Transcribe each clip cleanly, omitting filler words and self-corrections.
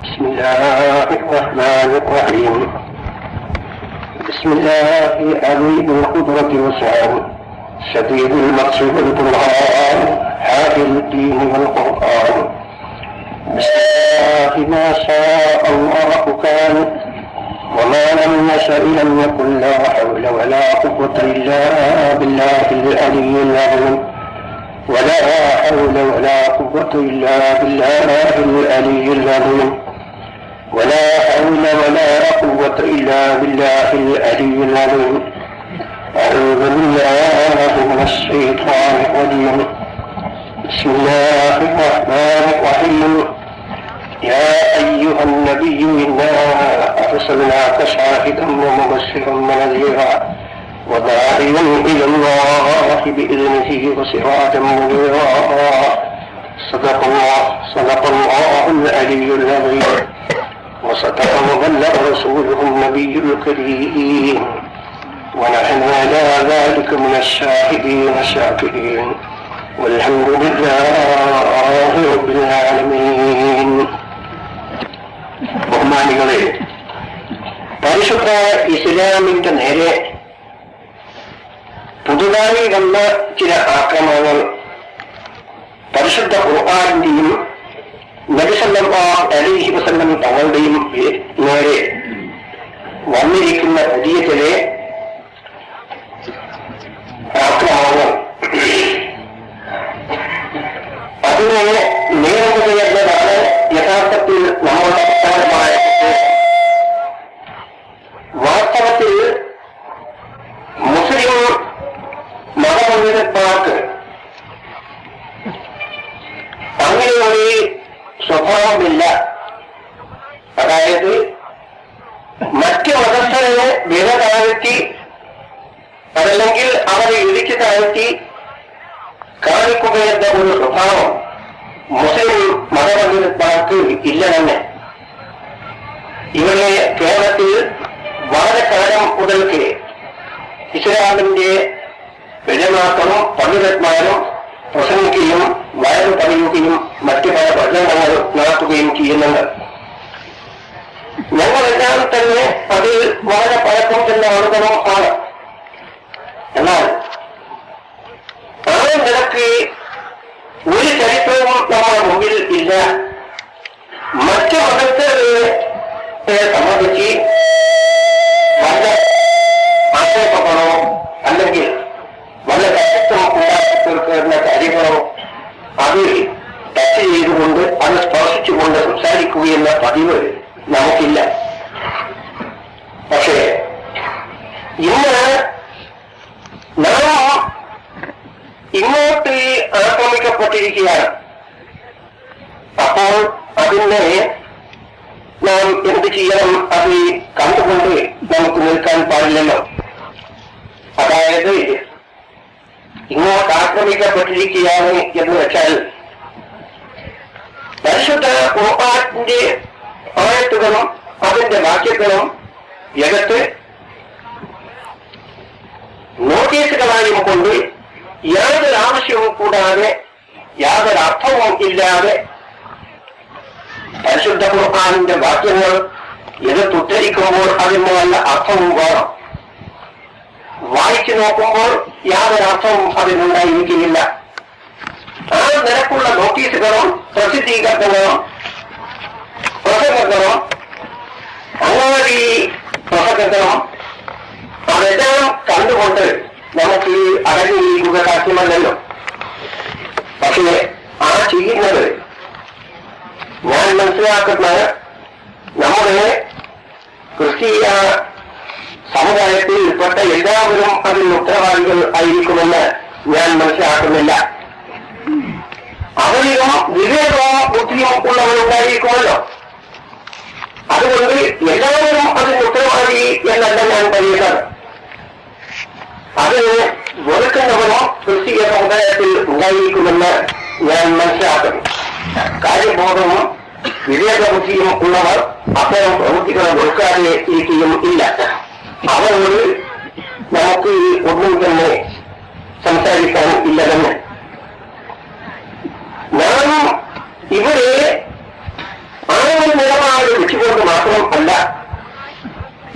بسم الله الرحمن الرحيم. بسم الله عظيم القدرة والسلام شديد المقص والبرهان حافظ الدين والقرآن. بسم الله ما شاء الله كان وما لم يشأ لم يكن لا حول ولا قوة إلا بالله العلي العظيم. ولا حول ولا قوة إلا بالله العلي العظيم. ولا حول ولا قوة إلا بالله العلي العظيم. أعوذ بالله من الشيطان الرجيم. بسم الله الرحمن الرحيم. يا أيها النبي إنا أرسلناك شاهدا ومبشرا ونذيرا وداعيا إلى الله بإذنه وسراجا منيرا. صدق الله العلي العظيم وصدق وبلغ رسوله النبي الكريم ونحن على ذلك من الشاهدين الشاكرين والحمد لله رب العالمين. ബഹുമാനികളെ, പരിശുദ്ധ ഇസ്ലാമിന്റെ നേരെ പുതുതായി വന്ന ചില ആക്രമണങ്ങൾ പരിശുദ്ധ ഖുർആനിന്റെയും നബി സല്ലല്ലാഹു അലൈഹി വസല്ലം തങ്ങളുടെയും നേരെ വന്നിരിക്കുന്ന പുതിയ ചില ആക്രമണങ്ങൾ അതിനെ നേരിടുക എന്നതാണ് യഥാർത്ഥത്തിൽ നമ്മുടെ പ്രധാനമായ വാസ്തവത്തിൽ മുസ്ലിം മതപണ്ഡിതന്മാർക്ക് അങ്ങനെയൊരു സ്വഭാവമില്ല. അതായത് മറ്റ് മതസ്ഥരെ വില താഴ്ത്തി അതല്ലെങ്കിൽ അവരെ ഇടിച്ചു താഴ്ത്തി കാണിക്കുക എന്ന ഒരു സ്വഭാവം മുസ്ലിം മതപണ്ഡിതന്മാർക്ക് ഇല്ല തന്നെ. ഇവിടെ കേരളത്തിൽ വളരെ കാലം മുതൽക്ക് ഇസ്ലാമിന്റെ വിലമാക്കളും പണ്ഡിതന്മാരും പ്രസംഗിക്കുകയും വയറ് പറയുകയും മറ്റു പല പ്രചരണങ്ങളും നടത്തുകയും ചെയ്യുന്നുണ്ട്. ഞങ്ങളെല്ലാം തന്നെ അതിൽ വളരെ പഴക്കം ചെന്ന ആളുകളും ആണ്. എന്നാൽ ആ നിലക്ക് ഒരു ചരിത്രവും നമ്മുടെ മുമ്പിൽ ഇല്ല. മറ്റു മതസ്ഥരെ സംബന്ധിച്ച് വല്ല ആക്ഷേപങ്ങളോ അല്ലെങ്കിൽ വല്ല വ്യക്തിത്വം ഉണ്ടാക്കി തീർക്കുന്ന കാര്യങ്ങളോ അത് ടച്ച് ചെയ്തുകൊണ്ട് അത് സ്പർശിച്ചുകൊണ്ട് സംസാരിക്കുകയെന്ന പതിവ് നമുക്കില്ല. പക്ഷേ ഇന്ന് നാം ഇങ്ങോട്ട് ആക്രമിക്കപ്പെട്ടിരിക്കുകയാണ്. അപ്പോൾ അതിനെ നാം എന്ത് ചെയ്യണം? അത് കണ്ടുകൊണ്ട് നമുക്ക് നിൽക്കാൻ പാടില്ലല്ലോ. അതായത് ഇങ്ങോട്ട് ആക്രമിക്കപ്പെട്ടിരിക്കുകയാണ് എന്ന് വെച്ചാൽ പരിശുദ്ധ ഖുർആനിന്റെ ആയത്തുകളും അതിന്റെ വാക്യങ്ങളും ജഗത്ത് നോട്ടീസുകളായും കൊണ്ട് യാതൊരു ആവശ്യവും കൂടാതെ യാതൊരു അർത്ഥവും ഇല്ലാതെ പരിശുദ്ധ ഖുർആനിന്റെ വാക്യങ്ങൾ എതിർത്തുദ്ധരിക്കുമ്പോൾ അതിന് നല്ല അർത്ഥവും വേണം. വായിച്ചു നോക്കുമ്പോൾ യാതൊരു അർത്ഥവും അതിനുണ്ടായിരിക്കുകയില്ല. ആ നിരക്കുള്ള നോട്ടീസുകളും പ്രസിദ്ധീകരണങ്ങളും പ്രസംഗങ്ങളും അങ്ങാടി പ്രസംഗങ്ങളും അതെല്ലാം കണ്ടുകൊണ്ട് നമുക്ക് അടങ്ങിയിരിക്കുക സാധ്യമല്ലല്ലോ. പക്ഷേ ആ ചെയ്യുന്നത് ഞാൻ മനസ്സിലാക്കുന്നത് നമ്മുടെ ക്രിസ്തീയ സമുദായത്തിൽപ്പെട്ട എല്ലാവരും അതിന് ഉത്തരവാദികൾ ആയിരിക്കുമെന്ന് ഞാൻ മനസ്സിലാക്കുന്നില്ല. അവരിലും വിവേകവും ബുദ്ധിയും ഉള്ളവരുണ്ടായിരിക്കുമല്ലോ. അതുകൊണ്ട് എല്ലാവരും അതിന് ഉത്തരവാദി എന്നല്ല ഞാൻ പറയുന്നത്. അതിന് വെറുക്കുന്നവരോ ക്രിസ്തീയ സമുദായത്തിൽ ഉണ്ടായിരിക്കുമെന്ന് ഞാൻ മനസ്സിലാക്കുന്നു. കാര്യബോധവും വിവേകബുദ്ധിയും ഉള്ളവർ അത്തരം പ്രവൃത്തികളെ വെറുക്കാതെ ഇരിക്കുകയും ഇല്ല. അവരോട് നമുക്ക് ഒന്നും തന്നെ സംസാരിക്കാൻ ഇല്ല തന്നെ. നാം ഇവിടെ ആരെങ്കിലും വെച്ചുകൊണ്ട് മാത്രം അല്ല,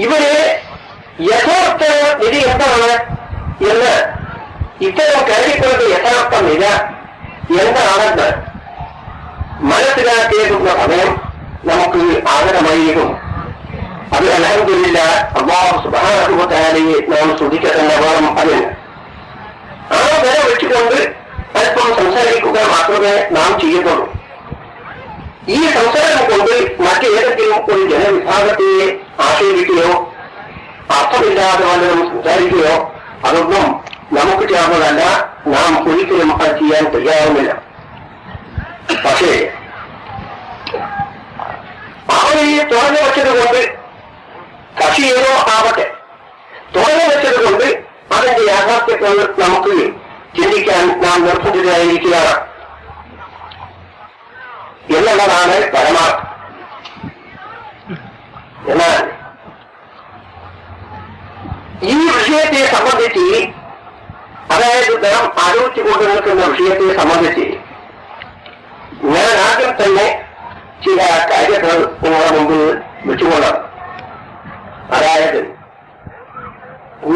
ഇവര് യഥാർത്ഥ നിധി എന്താണ് എന്ന് ഇത്തരം കരുതിക്കൊണ്ട് യഥാർത്ഥ നില എന്താണെന്ന് മനസ്സിലാക്കിയേക്കുന്ന സമയം നമുക്ക് ആദരമായിരിക്കും. അത് അൽഹംദുലില്ലാഹ് അല്ലാഹു സുബ്ഹാനഹു വ തആലയെ നാം സ്തുതിക്കത്തന്നെ വേണം. അതിന് ആ വില വെച്ചുകൊണ്ട് അല്പം സംസാരിക്കുക മാത്രമേ നാം ചെയ്യുന്നുള്ളൂ. ഈ സംസാരം കൊണ്ട് മറ്റേതെങ്കിലും ഒരു ജനവിഭാഗത്തെ ആക്ഷേപിക്കുകയോ അർത്ഥമില്ലാതെ വല്ലതും സംസാരിക്കുകയോ അതൊന്നും നമുക്ക് ചേർന്നതല്ല. നാം ഒരിക്കലും അത് ചെയ്യാൻ തയ്യാറുമില്ല. പക്ഷേ അവരെ തുറന്നു വെച്ചത് കൊണ്ട് കക്ഷി ഏതോ ആവട്ടെ, തുറന്നു വെച്ചത് കൊണ്ട് അതിന്റെ യാഥാർത്ഥ്യങ്ങൾ നമുക്ക് ചിന്തിക്കാൻ നാം നിർബന്ധിതരായിരിക്കുകയാണ് എന്നുള്ളതാണ് പരമാർത്ഥം. എന്നാൽ ഈ വിഷയത്തെ സംബന്ധിച്ച്, അതായത് നാം ആലോചിച്ചുകൊണ്ട് നിൽക്കുന്ന വിഷയത്തെ സംബന്ധിച്ച് ഞാൻ ആദ്യം തന്നെ ചില കാര്യങ്ങൾ നിങ്ങളുടെ മുമ്പിൽ വെച്ചുകൊള്ളാം. അതായത്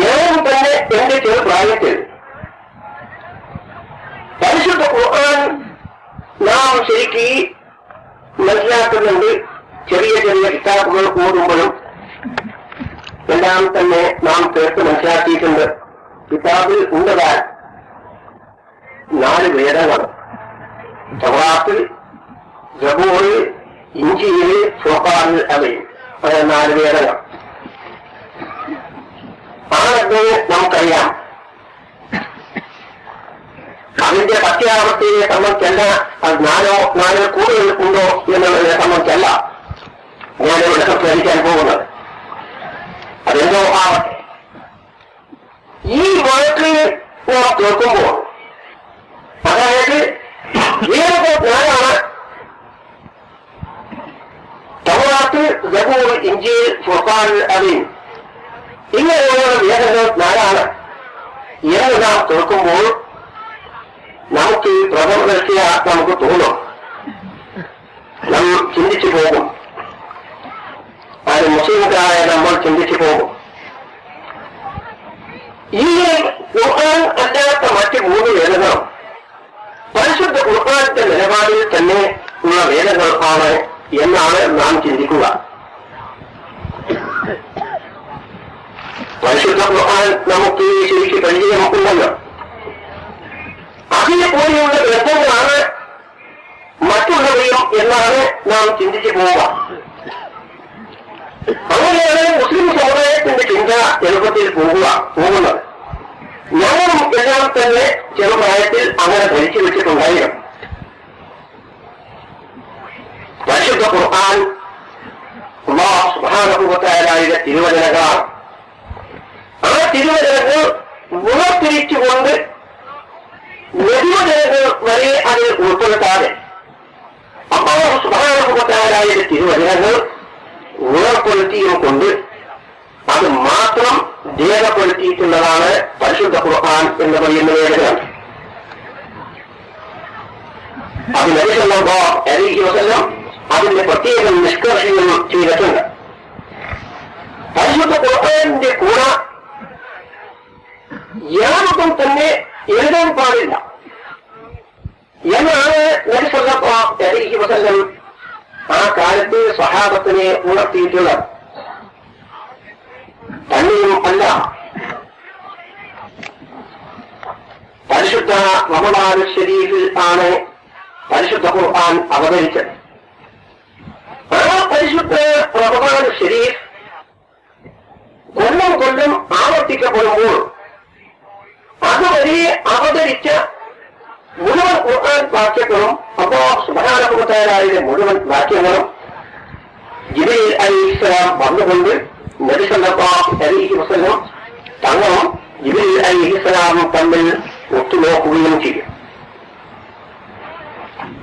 ഞാൻ തന്നെ എന്റെ ചെറുപ്രായത്തിൽ പരിശുദ്ധ ഖുർആൻ നാം ശരിക്ക് മനസ്സിലാക്കുന്നുണ്ട്. ചെറിയ ചെറിയ കിതാബുകൾ ഓടുമ്പോഴും എല്ലാം തന്നെ നാം കേട്ട് മനസ്സിലാക്കിയിട്ടുണ്ട്. കിതാബിൽ ഉണ്ടതാൽ 4 വേദങ്ങൾ: തൗറാത്ത്, സബൂർ, ഇഞ്ചീൽ, ഫുർഖാൻ, അവയും 4 വേദങ്ങൾ ആണെന്ന് നമുക്കറിയാം. അതിന്റെ സത്യാവസ്ഥയെ സംബന്ധിച്ചല്ല, അത് 4 കൂടുതൽ ഉണ്ടോ എന്നുള്ളതിനെ സംബന്ധിച്ചല്ല ഞാനിവിടെ സംസാരിക്കാൻ പോകുന്നത്. അതെന്തോ ആവട്ടെ, ഈ വാക്ക് നാം കേൾക്കുമ്പോൾ, അതായത് ഏതൊക്കെ 4ആണ്? തൗറാത്ത്, സബൂർ, ഇഞ്ചീൽ, ഫുർഖാൻ, അവയും ഇങ്ങനെയുള്ള വേദങ്ങൾ 4ആണ് എന്ന് നാം കേൾക്കുമ്പോൾ നമുക്ക് പ്രഥമ ദൃഷ്ട്യാ നമുക്ക് തോന്നും, നാം ചിന്തിച്ചു പോകും. അത് മുസ്ലിംകാരായ നമ്മൾ ചിന്തിച്ചു പോകും. ഈ ഖുർആൻ അല്ലാത്ത മറ്റ് 3 വേദങ്ങളും പരിശുദ്ധ ഖുർആന്റെ നിലപാടിൽ തന്നെ ഉള്ള വേദങ്ങൾ ആണ് എന്നാണ് നാം ചിന്തിക്കുക. പരിശുദ്ധ ഖുർആൻ നമുക്ക് ശരിക്ക് പരിചയമുണ്ടല്ലോ. അതിനെ പോലെയുള്ള ഗ്രന്ഥങ്ങളാണ് മറ്റുള്ളവയും എന്നാണ് നാം ചിന്തിച്ചു പോവുക. അങ്ങനെയാണ് മുസ്ലിം സമുദായത്തിന്റെ ചിന്ത എളുപ്പത്തിൽ പോകുന്നത്. ഞങ്ങളും എല്ലാം തന്നെ ചെറുപ്രായത്തിൽ അങ്ങനെ ധരിച്ചു വെച്ചിട്ടുണ്ടായിരുന്നു. പരിശുദ്ധ ഖുർആൻ അല്ലാഹു സുബ്ഹാനഹു വ തആലയുടെ തിരുവചനങ്ങളാണ്. ആ തിരുവചനങ്ങൾ ഉണർത്തിരിച്ചുകൊണ്ട് നിർവചനങ്ങൾ വരെ അതിൽ ഉൾപ്പെടുത്താതെ അല്ലാഹു സുബ്ഹാനഹു വ തആലയുടെ തിരുവചനങ്ങൾ ഉണർപ്പെടുത്തിയും കൊണ്ട് അത് മാത്രം രേഖപ്പെടുത്തിയിട്ടുള്ളതാണ് പരിശുദ്ധ ഖുർആൻ എന്ന് പറയുന്ന വേദന. അത് നബി സല്ലല്ലാഹു അലൈഹി വസല്ലം അതിന്റെ പ്രത്യേകം നിഷ്കർഷണം ചെയ്തിട്ടുണ്ട്. പരിശുദ്ധ ഖുർആനിന്റെ കൂടെ യാതൊന്നും തന്നെ എഴുതാൻ പാടില്ല എന്നാണ് നബി സല്ലല്ലാഹു അലൈഹി വസല്ലം ആ കാലത്ത് സ്വഹാബത്തിനെ ഉണർത്തിയിട്ടുള്ളത്. തന്നെയും അല്ല, പരിശുദ്ധ റമദാൻ ശരീഫിൽ ആണ് പരിശുദ്ധ ഖുർആൻ അവതരിച്ചത്. ആ പരിശുദ്ധ റമദാൻ ശരീഫ് കൊല്ലം കൊല്ലം ആവർത്തിക്കപ്പെടുമ്പോൾ അതുവരെ അവതരിച്ച മുഴുവൻ ഖുർആൻ വാക്യങ്ങളും അല്ലാഹു സുബ്ഹാനഹു വ തആലയുടെ മുഴുവൻ വാക്യങ്ങളും ജിബ്രീൽ അലൈഹിസ്സലാം വന്നുകൊണ്ട് നബി സല്ലല്ലാഹു അലൈഹി വസല്ലം തങ്ങളും ജിബ്രീൽ അലൈഹിസ്സലാമും തമ്മിൽ ഒത്തുനോക്കുകയും ചെയ്യും.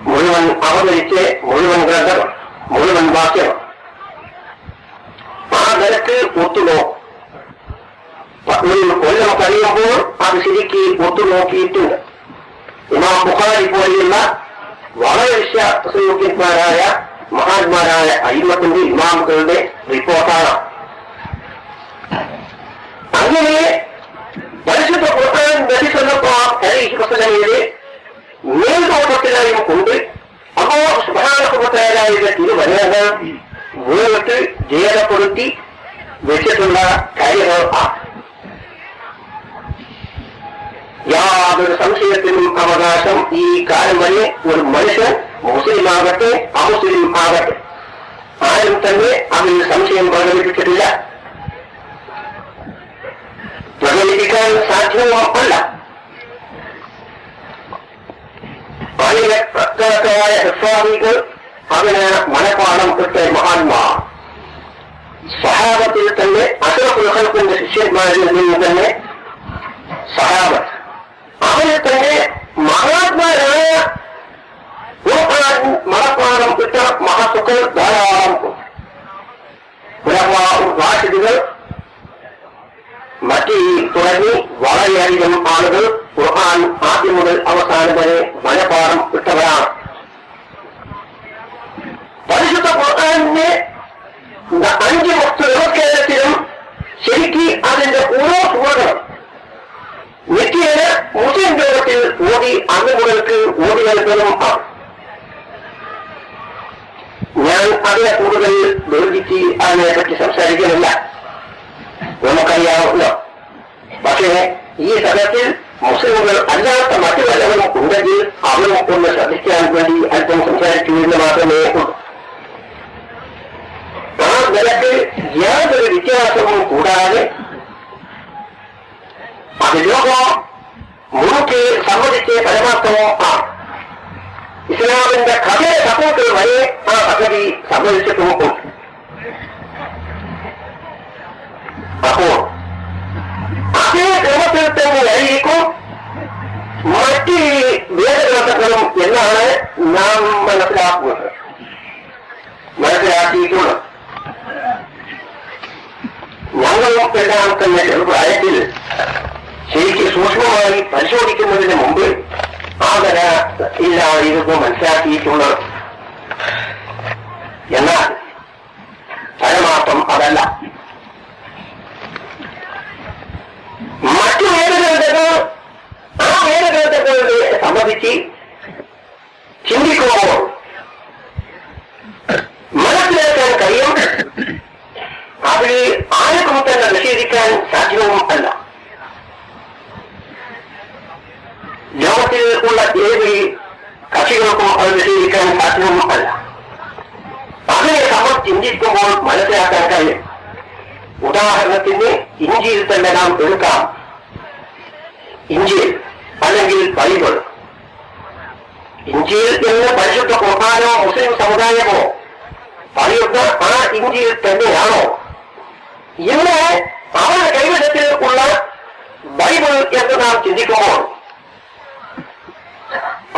മുഴുവൻ അവതരിച്ച് മുഴുവൻ ഗ്രന്ഥങ്ങൾ, മുഴുവൻ വാക്യങ്ങൾ ആ നിലക്ക് ഒത്തുനോക്കും. കൊല്ലം കഴിയുമ്പോൾ അത് ശരിക്ക് ഒത്തുനോക്കിയിട്ടുണ്ട്. ഇമാം ബുഖാരി പോലെയുള്ള വളരെ വിശ്വാസയോഗ്യന്മാരായ മഹാന്മാരായ അയ്മത്തിന്റെ ഇമാമുകളുടെ റിപ്പോർട്ടാണ്. അങ്ങനെ പരിശുദ്ധ ഖുർആൻ നബി സല്ലല്ലാഹു അലൈഹി വസല്ലമയുടെ മേൽനോട്ടത്തിലായും കൊണ്ട് അല്ലാഹു സുബ്ഹാനഹു വ തആലയുടെ തിരുവചനങ്ങൾ വീണിട്ട് ജയപ്പെടുത്തി വെച്ചിട്ടുള്ള കാര്യങ്ങൾ യാതൊരു സംശയത്തിനും അവകാശം ഈ കാലം വരെ ഒരു മനുഷ്യൻ മുസ്ലിം ആകട്ടെ അമുസ്ലിം ആകട്ടെ ആരും തന്നെ അതിൽ സംശയം പ്രകടിപ്പിച്ചിട്ടില്ല, പ്രകടിപ്പിക്കാൻ സാധ്യവുമല്ല. ആയിരക്കണക്കായ ഹഫാദികൾ അതിന് മനഃപാഠം ഇട്ട മഹാന്മാർ സഹാബത്തിൽ തന്നെ അഷ്റഫുൽ ഖൽഖിന്റെ ശിഷ്യന്മാരിൽ നിന്ന് തന്നെ സഹാബത്ത് അവരിൽ തന്നെ മഹാത്മാരായ മനഃപാഠം ഇട്ട മഹത്തുക്കൾ ധാരാളം റാഷിദുകൾ മറ്റ് തുടങ്ങി വളരെയധികം ആളുകൾ ഖുർആൻ ആദ്യം മുതൽ അവസാനം വരെ മനഃപാഠം ഇട്ടവരാണ്. പരിശുദ്ധ ഖുർആനിന്റെ 5 വക്ത വ്യവസ്ഥയിലും ശരിക്ക് അതിന്റെ ഓരോ സൂറകളും നിത്യേന മുസ്ലിം ലോകത്തിൽ ഓടി അന്ന് മുതൽക്ക് ഓടി വരുന്നതും ആണ്. ഞാൻ അതിനെ കൂടുതൽ ദുർജിച്ച് അതിനെപ്പറ്റി സംസാരിക്കുന്നില്ല, നമുക്കറിയാമല്ലോ. പക്ഷേ ഈ സ്ഥലത്തിൽ മുസ്ലിമുകൾ അല്ലാത്ത മറ്റു വല്ലവരും ഉണ്ടെങ്കിൽ അവരും ഒന്ന് ശ്രദ്ധിക്കാൻ വേണ്ടി അല്പം സംസാരിച്ചു എന്ന് മാത്രമേ ഉള്ളൂ. ആ നിലക്ക് യാതൊരു വ്യത്യാസവും കൂടാതെ അത് ലോകം മുഴുക്കെ സമ്മതിച്ച് പരമാർത്ഥമോ ആണ്. ഇസ്ലാമിന്റെ കഥയെ സപ്പോർട്ട് വരെ ആ പദ്ധതി സമ്മതിച്ചിട്ടുമുണ്ട്. അപ്പോൾ അതേ ക്രമത്തിൽ തന്നെയായിരിക്കും മറ്റ് വേദഗ്രന്ഥങ്ങളും എന്നാണ് നാം മനസ്സിലാക്കിയിട്ടുള്ളത്. ഞങ്ങളും എല്ലാം തന്നെ ചെറുപ്രായത്തിൽ ശരിക്ക് സൂക്ഷ്മമായി പരിശോധിക്കുന്നതിന് മുമ്പ് ആദര ഇല്ലായിരുന്നു മനസ്സിലാക്കിയിട്ടുള്ളത്. എന്നാൽ പരമാർത്ഥം അതല്ല. മറ്റു വേദഗ്രന്ഥങ്ങൾ ആ വേദഗ്രന്ഥങ്ങളെ സംബന്ധിച്ച് ചിന്തിക്കുമ്പോൾ മനസ്സിലാക്കാൻ കഴിയും അതിൽ ആർക്കും തന്നെ നിഷേധിക്കാൻ സാധ്യവും അല്ല. ലോകത്തിൽ ഉള്ള ഏത് കക്ഷികൾക്കും അത് നിഷേധിക്കാൻ സാധ്യവും അല്ല. അതിനെ നമ്മൾ ചിന്തിക്കുമ്പോൾ മനസ്സിലാക്കാൻ കഴിയും. ഉദാഹരണത്തിന് ഇഞ്ചിയിൽ തന്നെ നാം എടുക്കാം. ഇഞ്ചിയിൽ അല്ലെങ്കിൽ ബൈബിൾ. ഇഞ്ചിയിൽ എന്ന് പരിശുദ്ധ ഖുർആനോ മുസ്ലിം സമുദായമോ പറയുന്ന ആ ഇഞ്ചിയിൽ തന്നെയാണോ ഇന്ന് അവരുടെ കൈവശത്തിൽ ഉള്ള ബൈബിൾ എന്ന് നാം ചിന്തിക്കുമ്പോൾ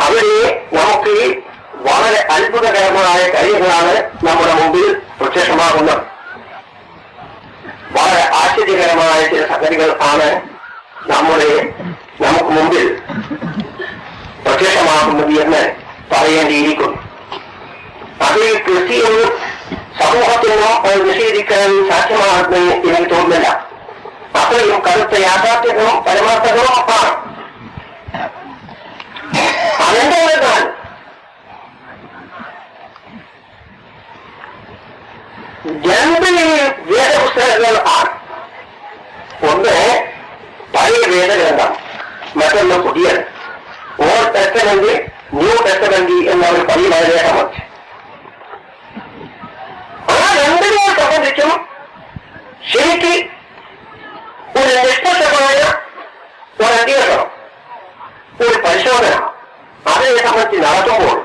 അവിടെ നമുക്ക് വളരെ അത്ഭുതകരമായ കാര്യങ്ങളാണ് നമ്മുടെ മുമ്പിൽ പ്രത്യക്ഷമാകുന്നത്. വളരെ ആശ്ചര്യകരമായ ചില സംഗതികൾ ആണ് നമുക്ക് മുമ്പിൽ പ്രത്യക്ഷമാകുന്നത് എന്ന് പറയേണ്ടിയിരിക്കുന്നു. അതിൽ ക്രിസ്ത്യൻ സമൂഹത്തിനോ നിഷേധിക്കാൻ സാധ്യമാകുമെന്ന് എനിക്ക് തോന്നുന്നില്ല. അത്രയും കടുത്ത യാഥാർത്ഥ്യങ്ങളും പരമാർത്ഥങ്ങളും ആണ്. അതെന്താണെന്നാൽ രണ്ട് വേദപുസ്തകങ്ങൾ ആണ്. ഒന്ന് പഴയ വേദഗ്രന്ഥം, മറ്റൊന്ന് പുതിയത്. ഓൾഡ് ടെസ്റ്റമെന്റ്, ന്യൂ ടെസ്റ്റമെന്റ് എന്നവർ പറയുന്നതിനെ സംബന്ധിച്ച് ആ രണ്ടിനെ സംബന്ധിച്ചും ശരിക്ക് ഒരു നിഷ്പക്ഷമായ ഒരു അന്വേഷണം, ഒരു പരിശോധന അതിനെ സംബന്ധിച്ച് നടത്തുമ്പോൾ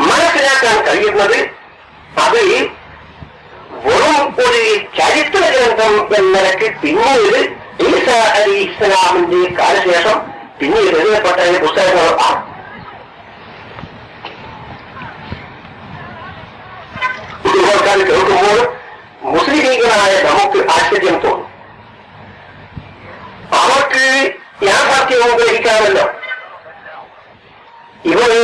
മനസ്സിലാക്കാൻ കഴിയുന്നത് അത് വെറും ഒരു ചരിത്ര ഗ്രന്ഥം എന്ന നിലയ്ക്ക് പിന്നീട് ഈസാ അലൈഹിസ്സലാമിന്റെ കാലശേഷം പിന്നീട് എഴുതപ്പെട്ട പുസ്തകങ്ങൾ ആണ്. ഇതുപോൽക്കാൽ കേൾക്കുമ്പോൾ മുസ്ലിം ലീഗികളായ നമുക്ക് ആശ്ചര്യം തോന്നും. അവർക്ക് യാഥാർത്ഥ്യവും ഗ്രഹിക്കാമല്ലോ. ഇവിടെ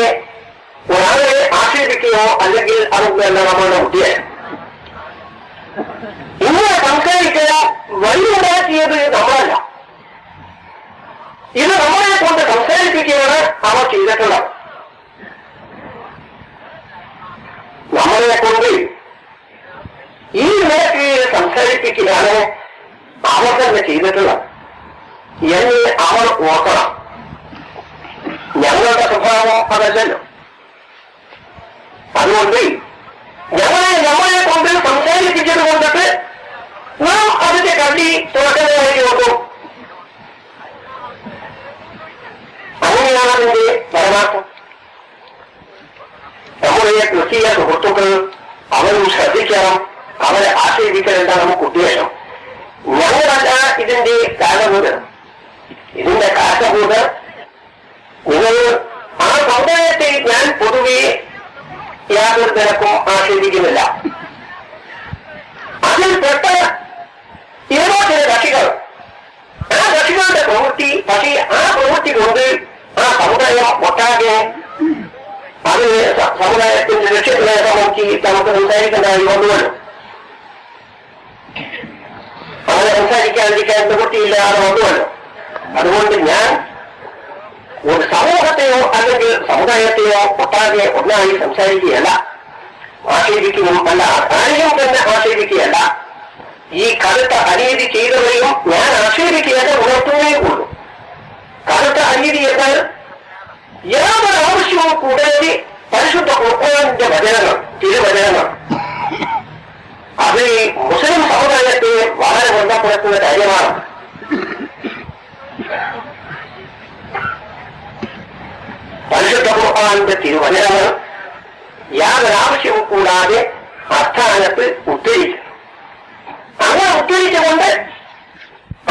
ഒരാളെ ആക്ഷേപിക്കുക സമൂഹത്തെയോ അല്ലെങ്കിൽ അതൊക്കെയല്ല നമ്മളുടെ ഉദ്ദേശം. ഇങ്ങനെ സംസാരിക്കാൻ വഴിയുണ്ടാക്കിയത് നമ്മളല്ല. ഇത് നമ്മളെ കൊണ്ട് സംസാരിപ്പിക്കുകയാണ് അവർ ചെയ്തിട്ടുള്ളത്. നമ്മളെ കൊണ്ട് ഈ നിലയ്ക്ക് സംസാരിപ്പിക്കുകയാണ് അവർ തന്നെ ചെയ്തിട്ടുള്ളത് എന്ന് അവർ ഓർക്കണം. ഞങ്ങളുടെ സ്വഭാവം അതല്ലല്ലോ. അതുകൊണ്ട് നമ്മളെ കൊണ്ട് സംസാരിപ്പിച്ചത് കൊണ്ടിട്ട് നാം അതിന്റെ കള്ളി തുറക്കുന്നതായി നോക്കും. അങ്ങനെയാണ് അതിന്റെ പരമാർത്ഥം. നമ്മുടെ ക്രിസ്തീയ സുഹൃത്തുക്കൾ അവരും ശ്രദ്ധിക്കണം, അവരെ ആശ്രയിപ്പിക്കലെന്താ നമുക്ക് ഉദ്ദേശം. ഞങ്ങളല്ല ഇതിന്റെ കാരണഭൂതർ. ഇതിന്റെ കാരണഭൂതർ നിങ്ങൾ ആ സമുദായത്തെ ഞാൻ പൊതുവെ യാതൊരു നിരക്കും ആശ്രയിക്കുന്നില്ല. അതിൽപ്പെട്ട ഏതോ ചില കക്ഷികൾ, ആ കക്ഷികളുടെ പ്രവൃത്തി, പക്ഷേ ആ പ്രവൃത്തി കൊണ്ട് ആ സമുദായം ഒട്ടാകെ അത് സമുദായത്തിന്റെ ലക്ഷ്യത്തിനെ സംബന്ധിച്ച് നമുക്ക് സംസാരിക്കേണ്ടതായി വന്നുവല്ലോ. അങ്ങനെ സംസാരിക്കാതിരിക്കാൻ നിവൃത്തിയില്ലാതെ വന്നുവല്ലോ. അതുകൊണ്ട് ഞാൻ ഒരു സമൂഹത്തെയോ അല്ലെങ്കിൽ സമുദായത്തെയോ ഒട്ടാകെ ഒന്നായി സംസാരിക്കുകയല്ല, ആക്ഷേപിക്കുകയും അല്ല, ആരെയും തന്നെ ആക്ഷേപിക്കുകയല്ല. ഈ കടുത്ത അനീതി ചെയ്തവരെയും ഞാൻ ആക്ഷേപിക്കുകയല്ല, ഉണർത്തുകയും ഉള്ളൂ. കടുത്ത അനീതി എന്നാൽ യാതൊരു ആവശ്യവും കൂടാതെ പരിശുദ്ധ ഖുർആനിന്റെ വചനങ്ങൾ, തിരുവചനങ്ങൾ, അത് മുസ്ലിം സമുദായത്തെ വളരെ ബന്ധപ്പെടുത്തുന്ന കാര്യമാണ്. പരിശുദ്ധ ഖുർആനിന്റെ തിരുവചനങ്ങൾ യാതൊരാവശ്യവും കൂടാതെ അസ്ഥാനത്ത് ഉദ്ധരിക്കും. അങ്ങനെ ഉദ്ധരിച്ചുകൊണ്ട്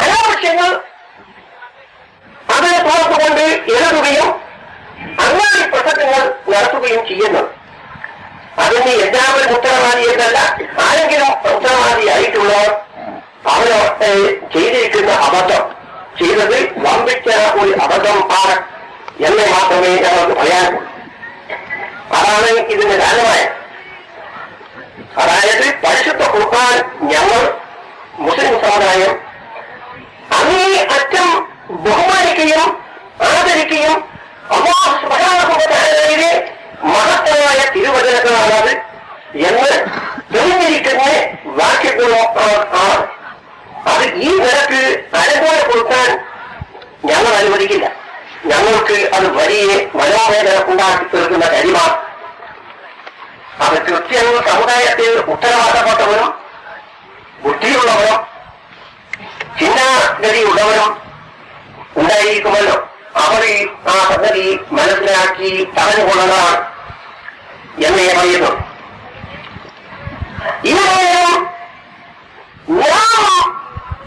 അനാവശ്യങ്ങൾ അതിനെ തുറന്നുകൊണ്ട് എഴുതുകയും അങ്ങനെ പ്രസംഗങ്ങൾ നടത്തുകയും ചെയ്യുന്നു. അതിന് എല്ലാവരും ഉത്തരവാദി എന്നല്ല, ആരെങ്കിലും ഉത്തരവാദിയായിട്ടുള്ളവർ അവർ ചെയ്തിരിക്കുന്ന അബദ്ധം ചെയ്തത് വമ്പിച്ച ഒരു അബദ്ധം ആണ് എന്ന് മാത്രമേ ഞങ്ങൾക്ക് പറയാനുള്ളൂ. അതാണ് ഇതിന് കാരണമായത്. അതായത് പരിശുദ്ധ ഖുർആൻ ഞങ്ങൾ മുസ്ലിം സമുദായം അങ്ങേ അറ്റം ബഹുമാനിക്കുകയും ആദരിക്കുകയും അല്ലാഹു സുബ്ഹാനഹു വ തആലയുടെ മഹത്തായ തിരുവചനങ്ങളാണത് എന്ന് തെളിഞ്ഞിരിക്കുന്ന വാക്യങ്ങളോ ആണ്. അത് ഈ നിരക്ക് അനുകൂലം കൊടുക്കാൻ ഞങ്ങൾ അനുവദിക്കില്ല. ഞങ്ങൾക്ക് അത് വലിയ മനോവേദന ഉണ്ടാക്കി തീർക്കുന്ന കാര്യമാണ്. അത് ക്രിസ്ത്യൻ സമുദായത്തിൽ ഉത്തരവാദപ്പെട്ടവരും ബുദ്ധിയുള്ളവരും ചിന്താഗതിയുള്ളവരും ഉണ്ടായിരിക്കുമല്ലോ. അവർ ആ പദ്ധതി മനസ്സിലാക്കി തടഞ്ഞുകൊള്ളതാണ് എന്നേ പറയുന്നു. ഇവരെയും നാം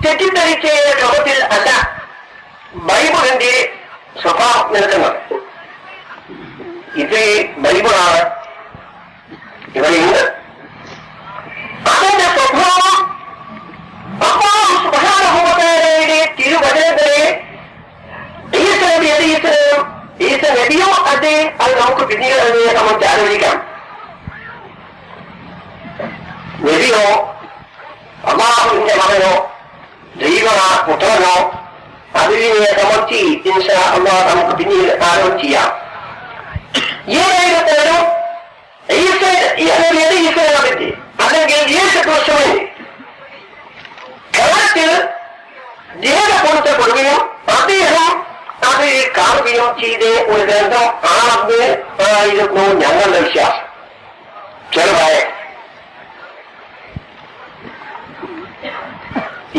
തെറ്റിദ്ധരിച്ച ലോകത്തിൽ അല്ല ബൈബിളിന്റെ സ്വഭാവം നിൽക്കുന്നത്. ഇത് ബൈബിളാണ്, ഇവരുണ്ട്. അതിന്റെ സ്വഭാവം അല്ലാഹു സുബ്ഹാനഹു വ തആലയുടെ തിരുവചനങ്ങളെ ഈസ നബിയോ അതെ, അത് നമുക്ക് പിന്നീട് അതിനെ നമുക്ക് ആലോചിക്കാം. നബിയോ അല്ലാഹുവിന്റെ മകനോ ദൈവപുത്രനോ അതിനെ സംബന്ധിച്ച് ഇൻഷാ അല്ലാഹ് നമുക്ക് പിന്നീട് ആലോചന ചെയ്യാം. ഏതായാലും ഈശ്വരനെ അല്ലെങ്കിൽ യേശുക്രിസ്തുവിനെ കാലത്തിൽ രേഖപ്പെടുത്തപ്പെടുകയും അദ്ദേഹം അത് കാണുകയും ചെയ്ത ഒരു ഗ്രന്ഥം ആയിരുന്നു ഞങ്ങളുടെ വിശ്വാസം. ചെറുതായ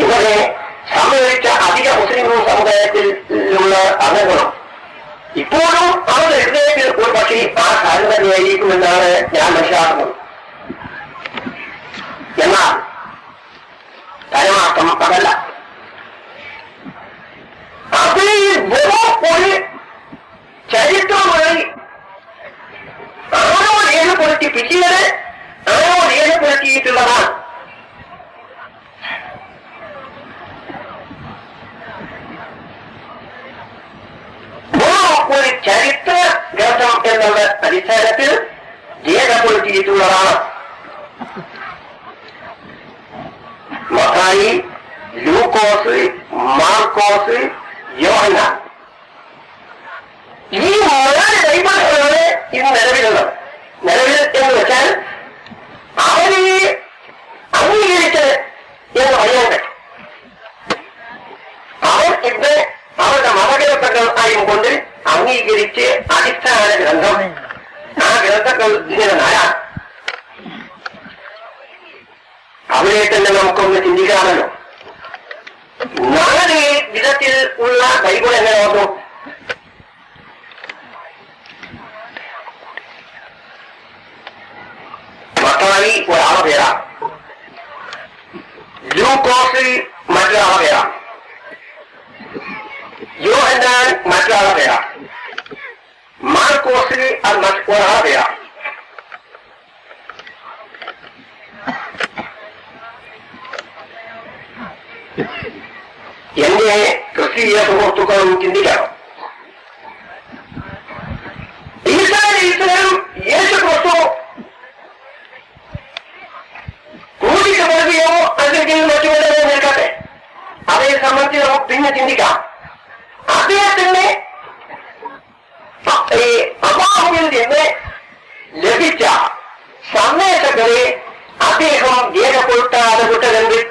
ഇവരെ സമ്മേളിച്ച അധിക മുസ്ലിം സമുദായത്തിലുള്ള അംഗങ്ങളും ഇപ്പോഴും അവരുടെ ഹൃദയത്തിൽ ഒരു പക്ഷേ ആ കാര്യം തന്നെയായിരിക്കുമെന്നാണ് ഞാൻ മനസ്സിലാക്കുന്നത്. എന്നാൽ പരമാർത്ഥം അതല്ല. അതിൽ ഒരു ചരിത്രമായി ആരോ രേഖപ്പെടുത്തി പിന്നീട് ആരോ രേഖപ്പെടുത്തിയിട്ടുള്ളതാണ്. ഒരു ചരിത്ര ഗ്രന്ഥം എന്നുള്ള അടിസ്ഥാനത്തിൽ രേഖപ്പെടുത്തി മത്തായി, ലൂക്കോസ്, മാർക്കോസ്, യോഹന്നാൻ. ഈ 4 ബൈബിളുകളാണ് ഇന്ന് നിലവിലുള്ളത്. നിലവിൽ എന്ന് വെച്ചാൽ അവര് അംഗീകരിച്ച് എന്ന് പറയാൻ പറ്റും. അവർ ഇത് അവരുടെ മതഗ്രന്ഥങ്ങളായും കൊണ്ട് അംഗീകരിച്ച് അടിസ്ഥാന ഗ്രന്ഥം, ആ ഗ്രന്ഥങ്ങൾ ഇങ്ങനെ 4. അവരെ തന്നെ നമുക്കൊന്ന് ചിന്തിക്കാമല്ലോ. 4 വിധത്തിൽ ഉള്ള ബൈബിൾ എങ്ങനെ വന്നു? മത്തായി ഒരാളെ പേരാണ്, ലൂക്കോസ് മറ്റൊരാളെ പേരാണ്, യോഹന്നാൻ മറ്റൊരാളെ പേരാണ്, മാർക്കോസ് അത് ഒരാളെ പേരാണ്. എന്റെ ക്രിസ്തീയ സുഹൃത്തുക്കളും ചിന്തിക്കണം. ഈശ്വരൻ യേശു ക്രിസ്തു ക്രൂശിക്കപ്പെടുകയോ അല്ലെങ്കിൽ മറ്റുള്ളവരെ നിൽക്കട്ടെ, അവയെ സംബന്ധിച്ച് നമുക്ക് പിന്നെ ചിന്തിക്കാം. അദ്ദേഹത്തിന് അള്ളാഹുവിൽ നിന്ന് ലഭിച്ച സന്ദേശങ്ങളെ അദ്ദേഹം രേഖപ്പെടുത്താതെ വിട്ടതെങ്കിൽ,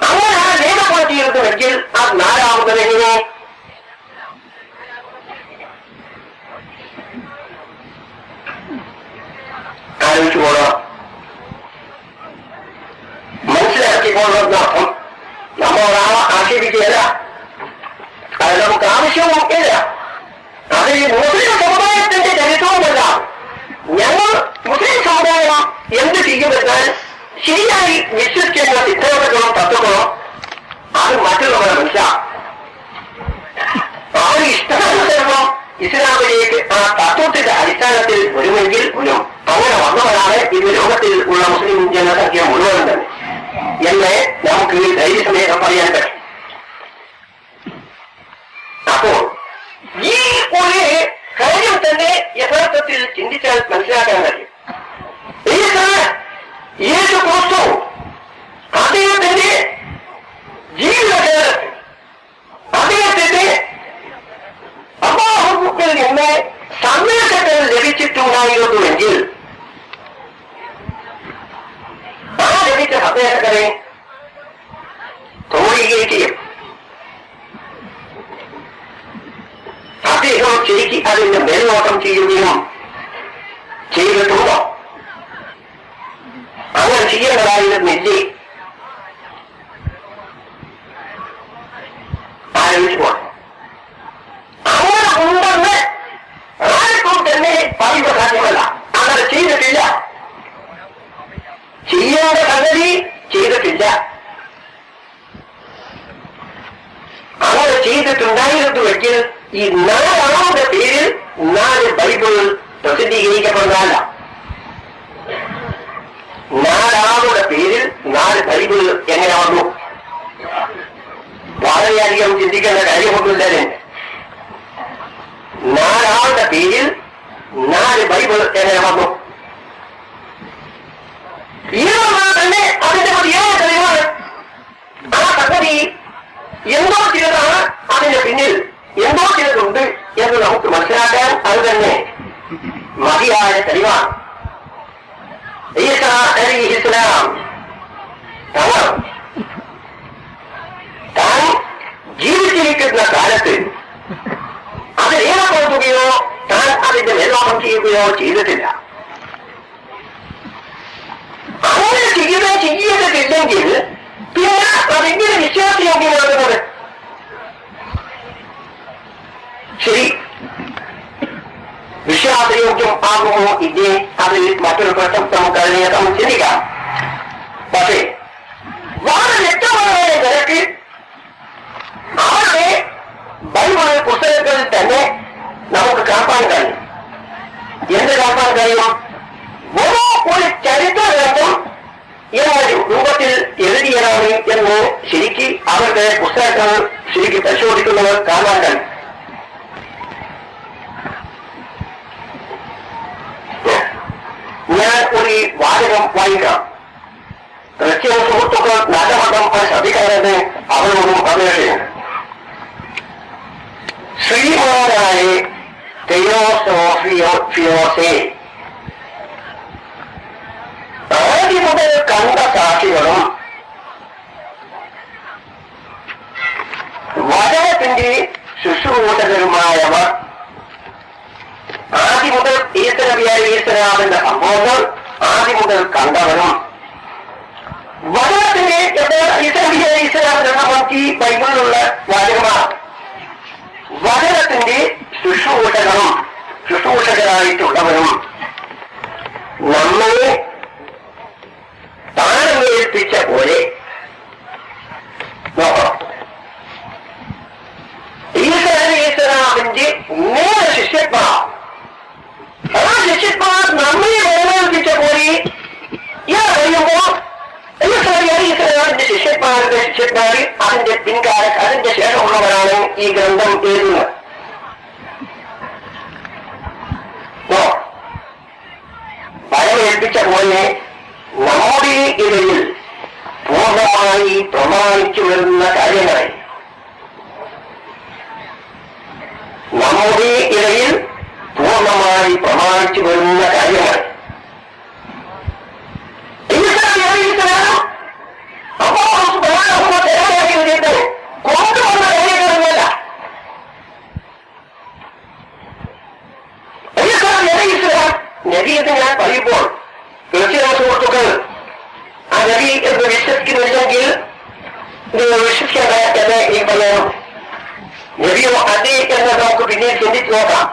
അങ്ങനെ രേഖപ്പെടുത്തിയിരുന്നുവെങ്കിൽ അത് 4ാമത് എങ്ങനെ? ആലോചിച്ചു പോകണം, മനസ്സിലാക്കിക്കൊള്ളർത്ഥം. നമ്മളൊരാളെ ആക്ഷേപിക്കുകയല്ല, അത് നമുക്ക് ആവശ്യവും ഇല്ല. അത് ഈ മുസ്ലിം സമുദായത്തിന്റെ ചരിത്രവുമല്ല. ഞങ്ങൾ മുസ്ലിം സമുദായം എന്ത് ചെയ്യുമെന്നാൽ ശരിയായി വിശ്വസിക്കുന്ന സിദ്ധാന്തങ്ങളും തത്വങ്ങളും അത് മറ്റുള്ളവരെ മനസ്സിലാക്കും. അവർ ഇഷ്ടാനുസരണം ഇസ്ലാമിലേക്ക് ആ തത്വത്തിന്റെ അടിസ്ഥാനത്തിൽ വരുമെങ്കിൽ വരും. അങ്ങനെ വന്നവരാണ് ഇത് ലോകത്തിൽ ഉള്ള മുസ്ലിം ജനസംഖ്യ മുഴുവൻ തന്നെ എന്ന് നമുക്ക് ധൈര്യസമേതം പറയാൻ പറ്റും. അപ്പോൾ ഈ ഒരു കാര്യം തന്നെ യഥാർത്ഥത്തിൽ ചിന്തിച്ചാൽ മനസ്സിലാക്കാൻ കഴിയും. യേശു ക്രിസ്തു അദ്ദേഹത്തിന്റെ ജീവിതകാലത്ത് അദ്ദേഹത്തിന്റെ അല്ലാഹുവിൽ നിന്ന് സന്ദേശങ്ങൾ ലഭിച്ചിട്ടുണ്ടായിരുന്നുവെങ്കിൽ ആ ലഭിച്ച സന്ദേശങ്ങളെ ക്രോഡീകരിക്കുകയും അദ്ദേഹം ശരിക്ക് അതിന്റെ മേൽനോട്ടം ചെയ്യുകയും ചെയ്തിട്ടുണ്ടോ? അങ്ങനെ ചെയ്യേണ്ടതായിരുന്നില്ലേ? ആലോചിച്ചു പോകണം. അങ്ങനെ ഉണ്ടെന്ന് ആർക്കും തന്നെ പറയുക സാധ്യമല്ല. അങ്ങനെ ചെയ്തിട്ടില്ല, ചെയ്യേണ്ട സംഗതി ചെയ്തിട്ടില്ല. അങ്ങനെ ചെയ്തിട്ടുണ്ടായിരുന്നുവെങ്കിൽ ഈ 4ാമത്തെ പേരിൽ 4 ബൈബിൾ പ്രസിദ്ധീകരിക്കപ്പെടുന്നതല്ല. 4ാമത്തെ പേരിൽ 4 ബൈബിൾ എങ്ങനെ വന്നു? വളരെയധികം ചിന്തിക്കേണ്ട കാര്യമൊന്നുമില്ലേ? 4ാമത്തെ പേരിൽ 4 ബൈബിൾ എങ്ങനെ വന്നു? ഇതൊന്നും തന്നെ അതിന്റെ മതിയായ തെളിവാണ്. ആ സംഗതി എന്തോ ചിലതാണ് അതിന്റെ പിന്നിൽ, എന്തോ ചിലതുണ്ട് എന്ന് നമുക്ക് മനസ്സിലാക്കാൻ അത് തന്നെ മതിയായ തെളിവാണ്. ഈസാ അലൈഹിസ്സലാം താൻ ജീവിച്ചിരിക്കുന്ന കാലത്ത് അത് രേഖപ്പെടുത്തുകയോ താൻ അതിന്റെ മേൽനോട്ടം ചെയ്യുകയോ ചെയ്തിട്ടില്ല. അങ്ങനെ ചെയ്തിട്ടില്ലെങ്കിൽ പിന്നെ അതെങ്ങനെ വിശ്വാസയോഗ്യമാകുന്നത്? ശരി, വിശ്വാസയോഗ്യം ആകുമോ ഇല്ലേ? അതിൽ മറ്റൊരു പ്രശ്നം നമുക്ക് അതിനെ നമുക്ക് ചിന്തിക്കാം. പക്ഷേ വളരെ വ്യക്തമായ നിരക്ക് അവരുടെ ബൈബിൾ പുസ്തകങ്ങളിൽ തന്നെ നമുക്ക് കാണാൻ കഴിയും. എന്ത് കാണാൻ കഴിയും? ഓരോ ഒരു ചരിത്ര ഗ്രന്ഥം ഏതൊരു രൂപത്തിൽ എഴുതിയതാണ് എന്ന് ശരിക്ക് അവരുടെ പുസ്തകങ്ങൾ ശരിക്ക് പരിശോധിക്കുന്നവർ കാണാൻ കഴിയും. ഞാൻ ഒരു വാചകം വായിക്കാം. ക്രിസ്ത്യൻ സുഹൃത്തുക്കൾ നല്ലവണ്ണം ശ്രദ്ധിക്കാനെന്ന് അവരോടും അപേക്ഷയുണ്ട്. ശ്രീമാനായ തെയോസോഫിയോസെ ആദ്യം മുതൽ കണ്ട സാക്ഷികളും വചനത്തിന്റെ ശുശ്രൂഷകരുമായവർ, ആദ്യം മുതൽ ഈശ്വരവിയായ ഈശ്വരാമന്റെ സംഭവങ്ങൾ ആദ്യം മുതൽ കണ്ടവരും, വചനത്തിന്റെ ഈശ്വരവിയായ ഈശ്വരാമൻ എന്ന നമുക്ക് ഈ ബൈബിളിലുള്ള വാചകമാണ്. വചനത്തിന്റെ ശുശ്രൂഷകരായിട്ടുള്ളവരും നമ്മളെ താരമേൽപ്പിച്ച പോലെ നോക്കണം. ഈശ്വരാമന്റെ നേരെ ശിഷ്യന്മാർ, ആ ശിഷ്യന്മാർ നമ്മളെ വേദനിപ്പിച്ച പോലെ ഇയാൾ അറിയുമ്പോ ഈശ്വരാമന്റെ ശിഷ്യന്മാരുടെ ശിഷ്യന്മാര് അതിന്റെ അതിന്റെ ശേഷമുള്ളവരാണ് ഈ ഗ്രന്ഥം എഴുതുന്നത്. ഭയമേൽപ്പിച്ച പോലെ നമ്മുടെ ഇടയിൽ പൂർണ്ണമായി പ്രമാണിച്ചു വരുന്ന കാര്യങ്ങളെ, നമ്മുടെ ഇടയിൽ പൂർണ്ണമായി പ്രമാണിച്ചു വരുന്ന കാര്യങ്ങൾ കൊണ്ടുവന്ന കാര്യങ്ങളല്ല. നബിയെന്ന് ഞാൻ പറയുമ്പോൾ തീർച്ചയായും സുഹൃത്തുക്കൾ ആ നബി എന്ന് വിശ്വസിക്കുന്നില്ലെങ്കിൽ നിങ്ങൾ വിശ്വസിക്കേണ്ട എന്ന് ഈ പറയാം. നബിയോ അതെ എന്ന് നമുക്ക് പിന്നീട് ചിന്തിച്ചു നോക്കാം.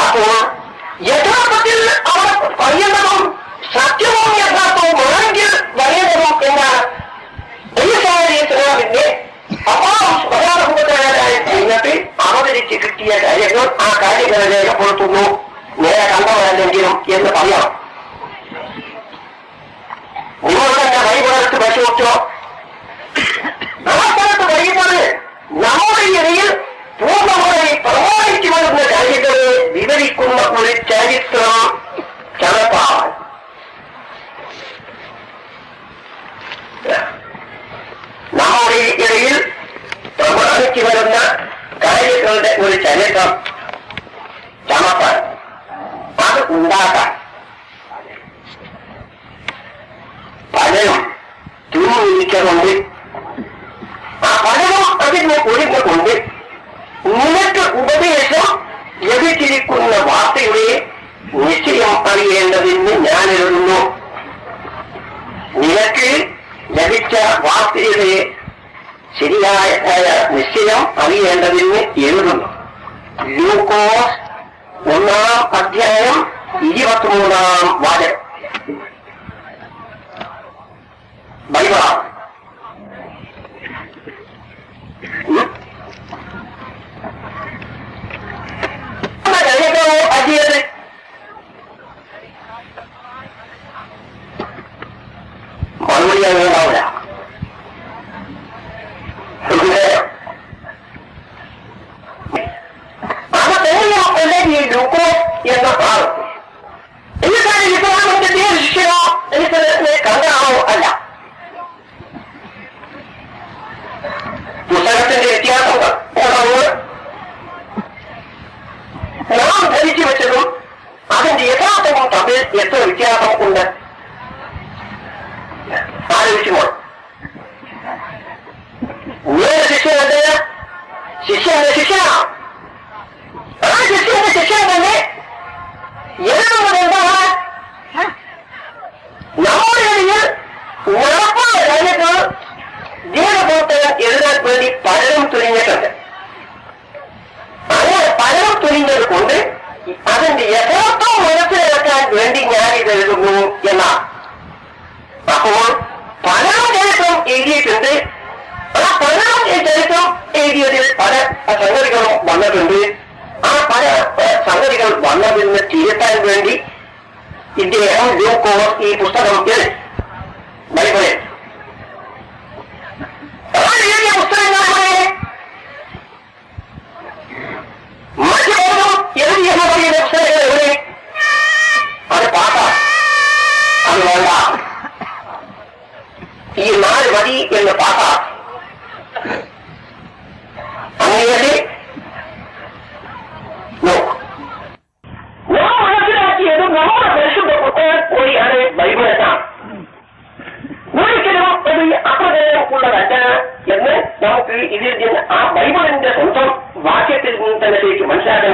അപ്പോൾ യഥാർത്ഥത്തിൽ അവർ പറയേണ്ടതും സത്യവും യഥാർത്ഥവും ആണെങ്കിൽ വരേണ്ടതും എന്നാണ് ഈശ്വരന്റെ അപാരഭൂതരായ കഴിഞ്ഞിട്ട് അവതരിച്ച് കിട്ടിയ കാര്യങ്ങൾ ആ കാര്യങ്ങളെ രേഖപ്പെടുത്തുന്നു. നേരെ കണ്ടവരല്ലെങ്കിലും എന്ന് പറയാം. നിങ്ങൾ തന്നെ ബൈബിളെടുത്ത് പരിശോധിച്ചോ. ആ സ്ഥലത്ത് ബൈബിള് നമ്മുടെ ഇടയിൽ പൂർണ്ണമായി പ്രമാണിച്ചു വരുന്ന കാര്യങ്ങളെ വിവരിക്കുന്ന ഒരു ചരിത്രം ചടപ്പാണ്. നമ്മുടെ ഇടയിൽ പ്രമാണിച്ചു വരുന്ന കാര്യങ്ങളുടെ ഒരു ചരിത്രം ചമപ്പാൻ, അത് ഉണ്ടാക്കാൻ പലരും തിരിഞ്ഞിരിക്കുന്നുണ്ട്. ആ പലരും അതിന് ഒഴിഞ്ഞുകൊണ്ട് നിനക്ക് ഉപദേശം ലഭിച്ചിരിക്കുന്ന വാർത്തയുടെ നിശ്ചയം അറിയേണ്ടതെന്ന് ഞാൻ എഴുതുന്നു. നിനക്ക് ലഭിച്ച വാർത്തയുടെ ശരിയായ നിശ്ചയം അറിയേണ്ടതെന്ന് എഴുതുന്നു. ലൂക്കോസ് 1-ാം അധ്യായം 23-ാം വാചകം ബൈബിളാണ്. അജിയത് മറുപടി ഉണ്ടാവില്ല. ലൂക്കോസ് എന്ന ആൾ ഇസ്ലാമിന്റെ ശിഷ്യനോ കണ്ടാണോ അല്ല. പുസ്തകത്തിന്റെ വ്യത്യാസങ്ങൾ നാം ധരിച്ചു വെച്ചതും അതിന്റെ യഥാർത്ഥവും തമ്മിൽ എത്ര വ്യത്യാസം ഉണ്ട് ആലോചിക്കുമ്പോൾ ശിഷ്യന്റെ ശിഷ്യനാണ്. ആ ശിഷ്യന്റെ ശിഷ്യൻ തന്നെ എഴുതുന്നത് എന്താണ്? നമ്മുടെ ഇടയിൽ ഉറപ്പായ കാര്യങ്ങൾ ദീർഘപ്രവർത്തകൻ എഴുതാൻ വേണ്ടി പലരും തുനിഞ്ഞിട്ടുണ്ട്. അങ്ങനെ പലരും തുനിഞ്ഞത് കൊണ്ട് അതിന്റെ യഥാർത്ഥം മനസ്സിലാക്കാൻ വേണ്ടി ഞാൻ ഇത് എഴുതുന്നു എന്നാണ്. അപ്പോൾ പലരും ചരിത്രം എഴുതിയിട്ടുണ്ട്. ആ പലരും ചരിത്രം എഴുതിയതിൽ പല സംഗതികളും വന്നിട്ടുണ്ട്. ആ പല സംഗതികൾ വന്നതിന് തിരുത്താൻ വേണ്ടി ഇദ്ദേഹം ലൂക്കോസ് ഈ പുസ്തകം ബൈബിളിൽ എഴുതിയ പുസ്തകങ്ങളെ മറ്റു പലരും എഴുതിയ പുസ്തകങ്ങൾ എവിടെ? അത് പാട്ടാണ്.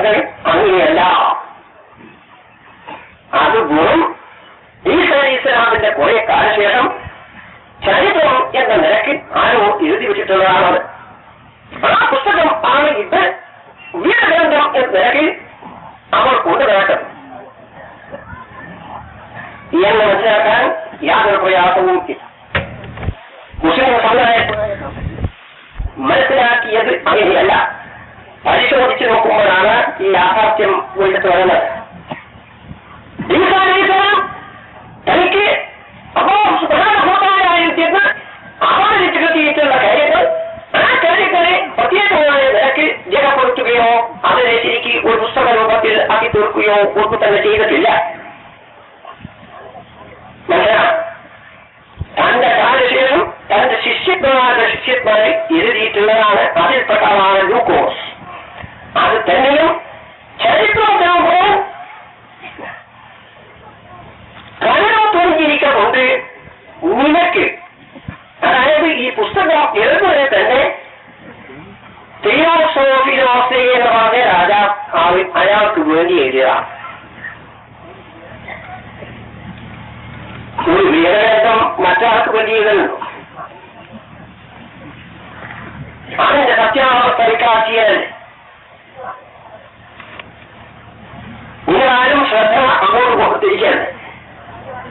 പറയുന്നത് അങ്ങനെയല്ല. അത് വെറും ഈസ ഇസ്ലാമിന്റെ കുറെ കാലശേഷം ചരിത്രം എന്ന നിലയ്ക്ക് ആരോ എഴുതി വെച്ചിട്ടുള്ളതാണത്. ആ പുസ്തകം ആണ് ഇത് വീരഗ്രന്ഥം എന്ന നിലയ്ക്ക് അവർ കൊണ്ടുവരേണ്ടത് എന്ന് മനസ്സിലാക്കാൻ യാതൊരു പ്രയാസവും ഇല്ല. മുസ്ലിം സമുദായം മനസ്സിലാക്കിയത് അങ്ങനെയല്ല. പരിശോധിച്ച് നോക്കുമ്പോഴാണ് ഈ യാഥാർത്ഥ്യം എടുത്തു വരുന്നത്. തനിക്ക് അപകടമായിരുന്ന അവതരിച്ചു കിട്ടിയിട്ടുള്ള കാര്യങ്ങൾ ആ കാര്യങ്ങളെ പ്രത്യേകമായ നിലയ്ക്ക് രേഖപ്പെടുത്തുകയോ അതിനെ ശരിക്ക് ഒരു പുസ്തക രൂപത്തിൽ ആക്കി തീർക്കുകയോ ഒന്നും തന്നെ ചെയ്തിട്ടില്ല. മനസ്സിലാക്കാം. തന്റെ കാലശേഷം തന്റെ ശിഷ്യന്മാരെ എഴുതിയിട്ടുള്ളതാണ്. അതിൽപ്പെട്ടതാണ് ലൂക്കോസ്. അത് തന്നെയും ചരിത്രത്തിനോട് കലനത്തൊഴിഞ്ഞിരിക്കുന്നുണ്ട് നിനക്ക്. അതായത് ഈ പുസ്തകം എഴുതുന്നത് തന്നെ തിയോസോഫിലോസെ എന്ന് പറഞ്ഞ രാജാവ് അയാൾക്ക് വേണ്ടി എഴുതിയതാണ്. ഒരു വീരഗ്രന്ഥം മറ്റൊരാൾക്ക് വേണ്ടി എഴുതുന്നുണ്ടോ? അതിന്റെ സത്യാവസ്ഥ പരിക്കാക്കിയതല്ലേ. ഇങ്ങനാരും ശ്രദ്ധ അങ്ങോട്ട് കൊടുത്തിരിക്കുകയാണ്.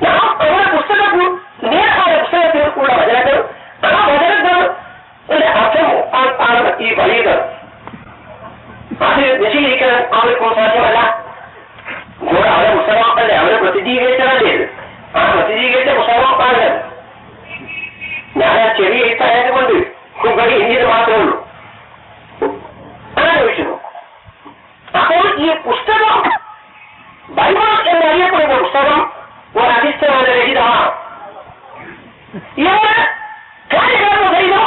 നാം നമ്മുടെ പുസ്തകത്തിൽ നേരമായ പുസ്തകത്തിൽ ഉള്ള വചനങ്ങൾ ആ വചനങ്ങളുടെ അർത്ഥം ആണ് ഈ പറയുന്നത്. അത് നിശ്ചയിക്കാൻ ആർക്കും സാധ്യമല്ല. കൂടെ അവരെ പുസ്തകമല്ലേ, അവരെ പ്രസിദ്ധീകരിച്ചതല്ലേ. ആ പ്രസിദ്ധീകരിച്ച പുസ്തകമാണ്. ഞാൻ ആ ചെറിയ എഴുത്തായതുകൊണ്ട് ഇന്ത്യയിൽ മാത്രമേ ഉള്ളൂ. ആലോചിച്ചു നോക്കും. അപ്പോൾ ഈ പുസ്തകം ബൈബിൾ എന്നറിയപ്പെടുന്ന പുസ്തകം ഒരു അടിസ്ഥാന രഹിതമാണ്. ഇവര് കാര്യകാരണം കഴിയുന്ന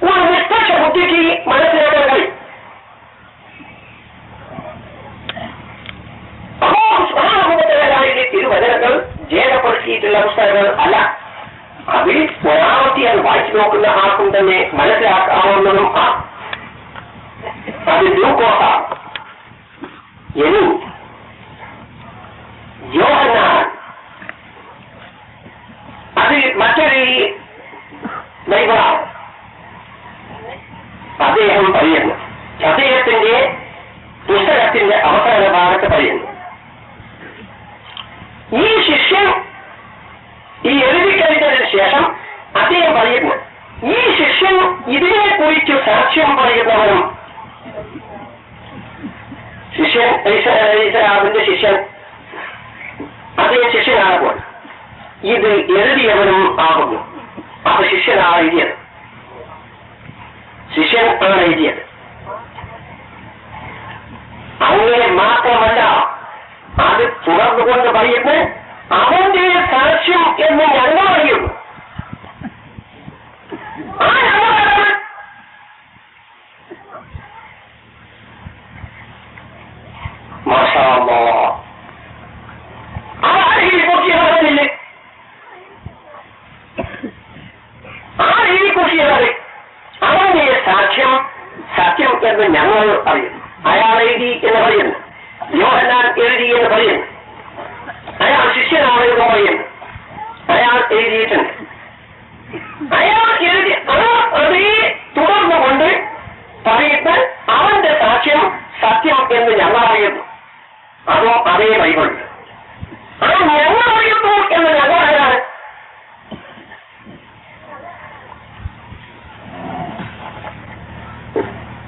ഒരു നിഷ്പക്ഷ ബുദ്ധിക്ക് മനസ്സിലാക്കാൻ കഴിയും. അപ്പോൾ തിരുവചനങ്ങൾ രേഖപ്പെടുത്തിയിട്ടുള്ള പുസ്തകങ്ങൾ അല്ല. അതിൽ ഒരാമത്തെ അത് വായിച്ചു നോക്കുന്ന ആർക്കും തന്നെ മനസ്സിലാക്കാവുന്നതും അത് ലൂക്കോസാണ്. ഇനി യോഹന്നാൻ അത് മറ്റൊരു ബൈബിളാണ്. അദ്ദേഹം പറയുന്നു, അദ്ദേഹത്തിന്റെ പുസ്തകത്തിന്റെ അവസാന ഭാഗത്ത് പറയുന്നു, ഈ ശിഷ്യൻ ഈ എഴുതി കഴിഞ്ഞതിന് ശേഷം അദ്ദേഹം പറയുന്നു, ഈ ശിഷ്യൻ ഇതിനെക്കുറിച്ച് സാക്ഷ്യം പറയുന്നവനും ശിഷ്യൻ ഈശ്വരാവിന്റെ ശിഷ്യൻ അദ്ദേഹം ശിഷ്യനാകുമ്പോൾ ഇത് എഴുതിയവനും ആകുന്നു. അത് ശിഷ്യനാണ് എഴുതിയത്. ശിഷ്യൻ ആണ് എഴുതിയത്. അങ്ങനെ മാത്രമല്ല, അത് തുടർന്നുകൊണ്ട് പറയുന്നത് അവന്റെ സാക്ഷ്യം എന്ന് ഞങ്ങൾ അറിയുന്നു. ആ ഞങ്ങളാണ് ആ രീതിക്കുറിച്ച് അവന്റെ സാക്ഷ്യം സത്യം എന്ന് ഞങ്ങൾ അറിയുന്നു. അയാൾ എഴുതി എന്ന് പറയുന്നു, യോഹന്നാൻ എഴുതി എന്ന് പറയുന്നു, അയാൾ ശിഷ്യനാണ് എന്ന് പറയുന്നു, അയാൾ എഴുതിയിട്ടുണ്ട്. അയാൾ എഴുതി അതേ തുടർന്നുകൊണ്ട് പറയുന്ന അവന്റെ സാക്ഷ്യം സത്യം എന്ന് ഞങ്ങൾ അറിയുന്നു. അതോ അതേ ബൈബിൾ. ആ ഞങ്ങൾ അറിയുന്നു എന്ന് ഞങ്ങൾ ആരാണ്?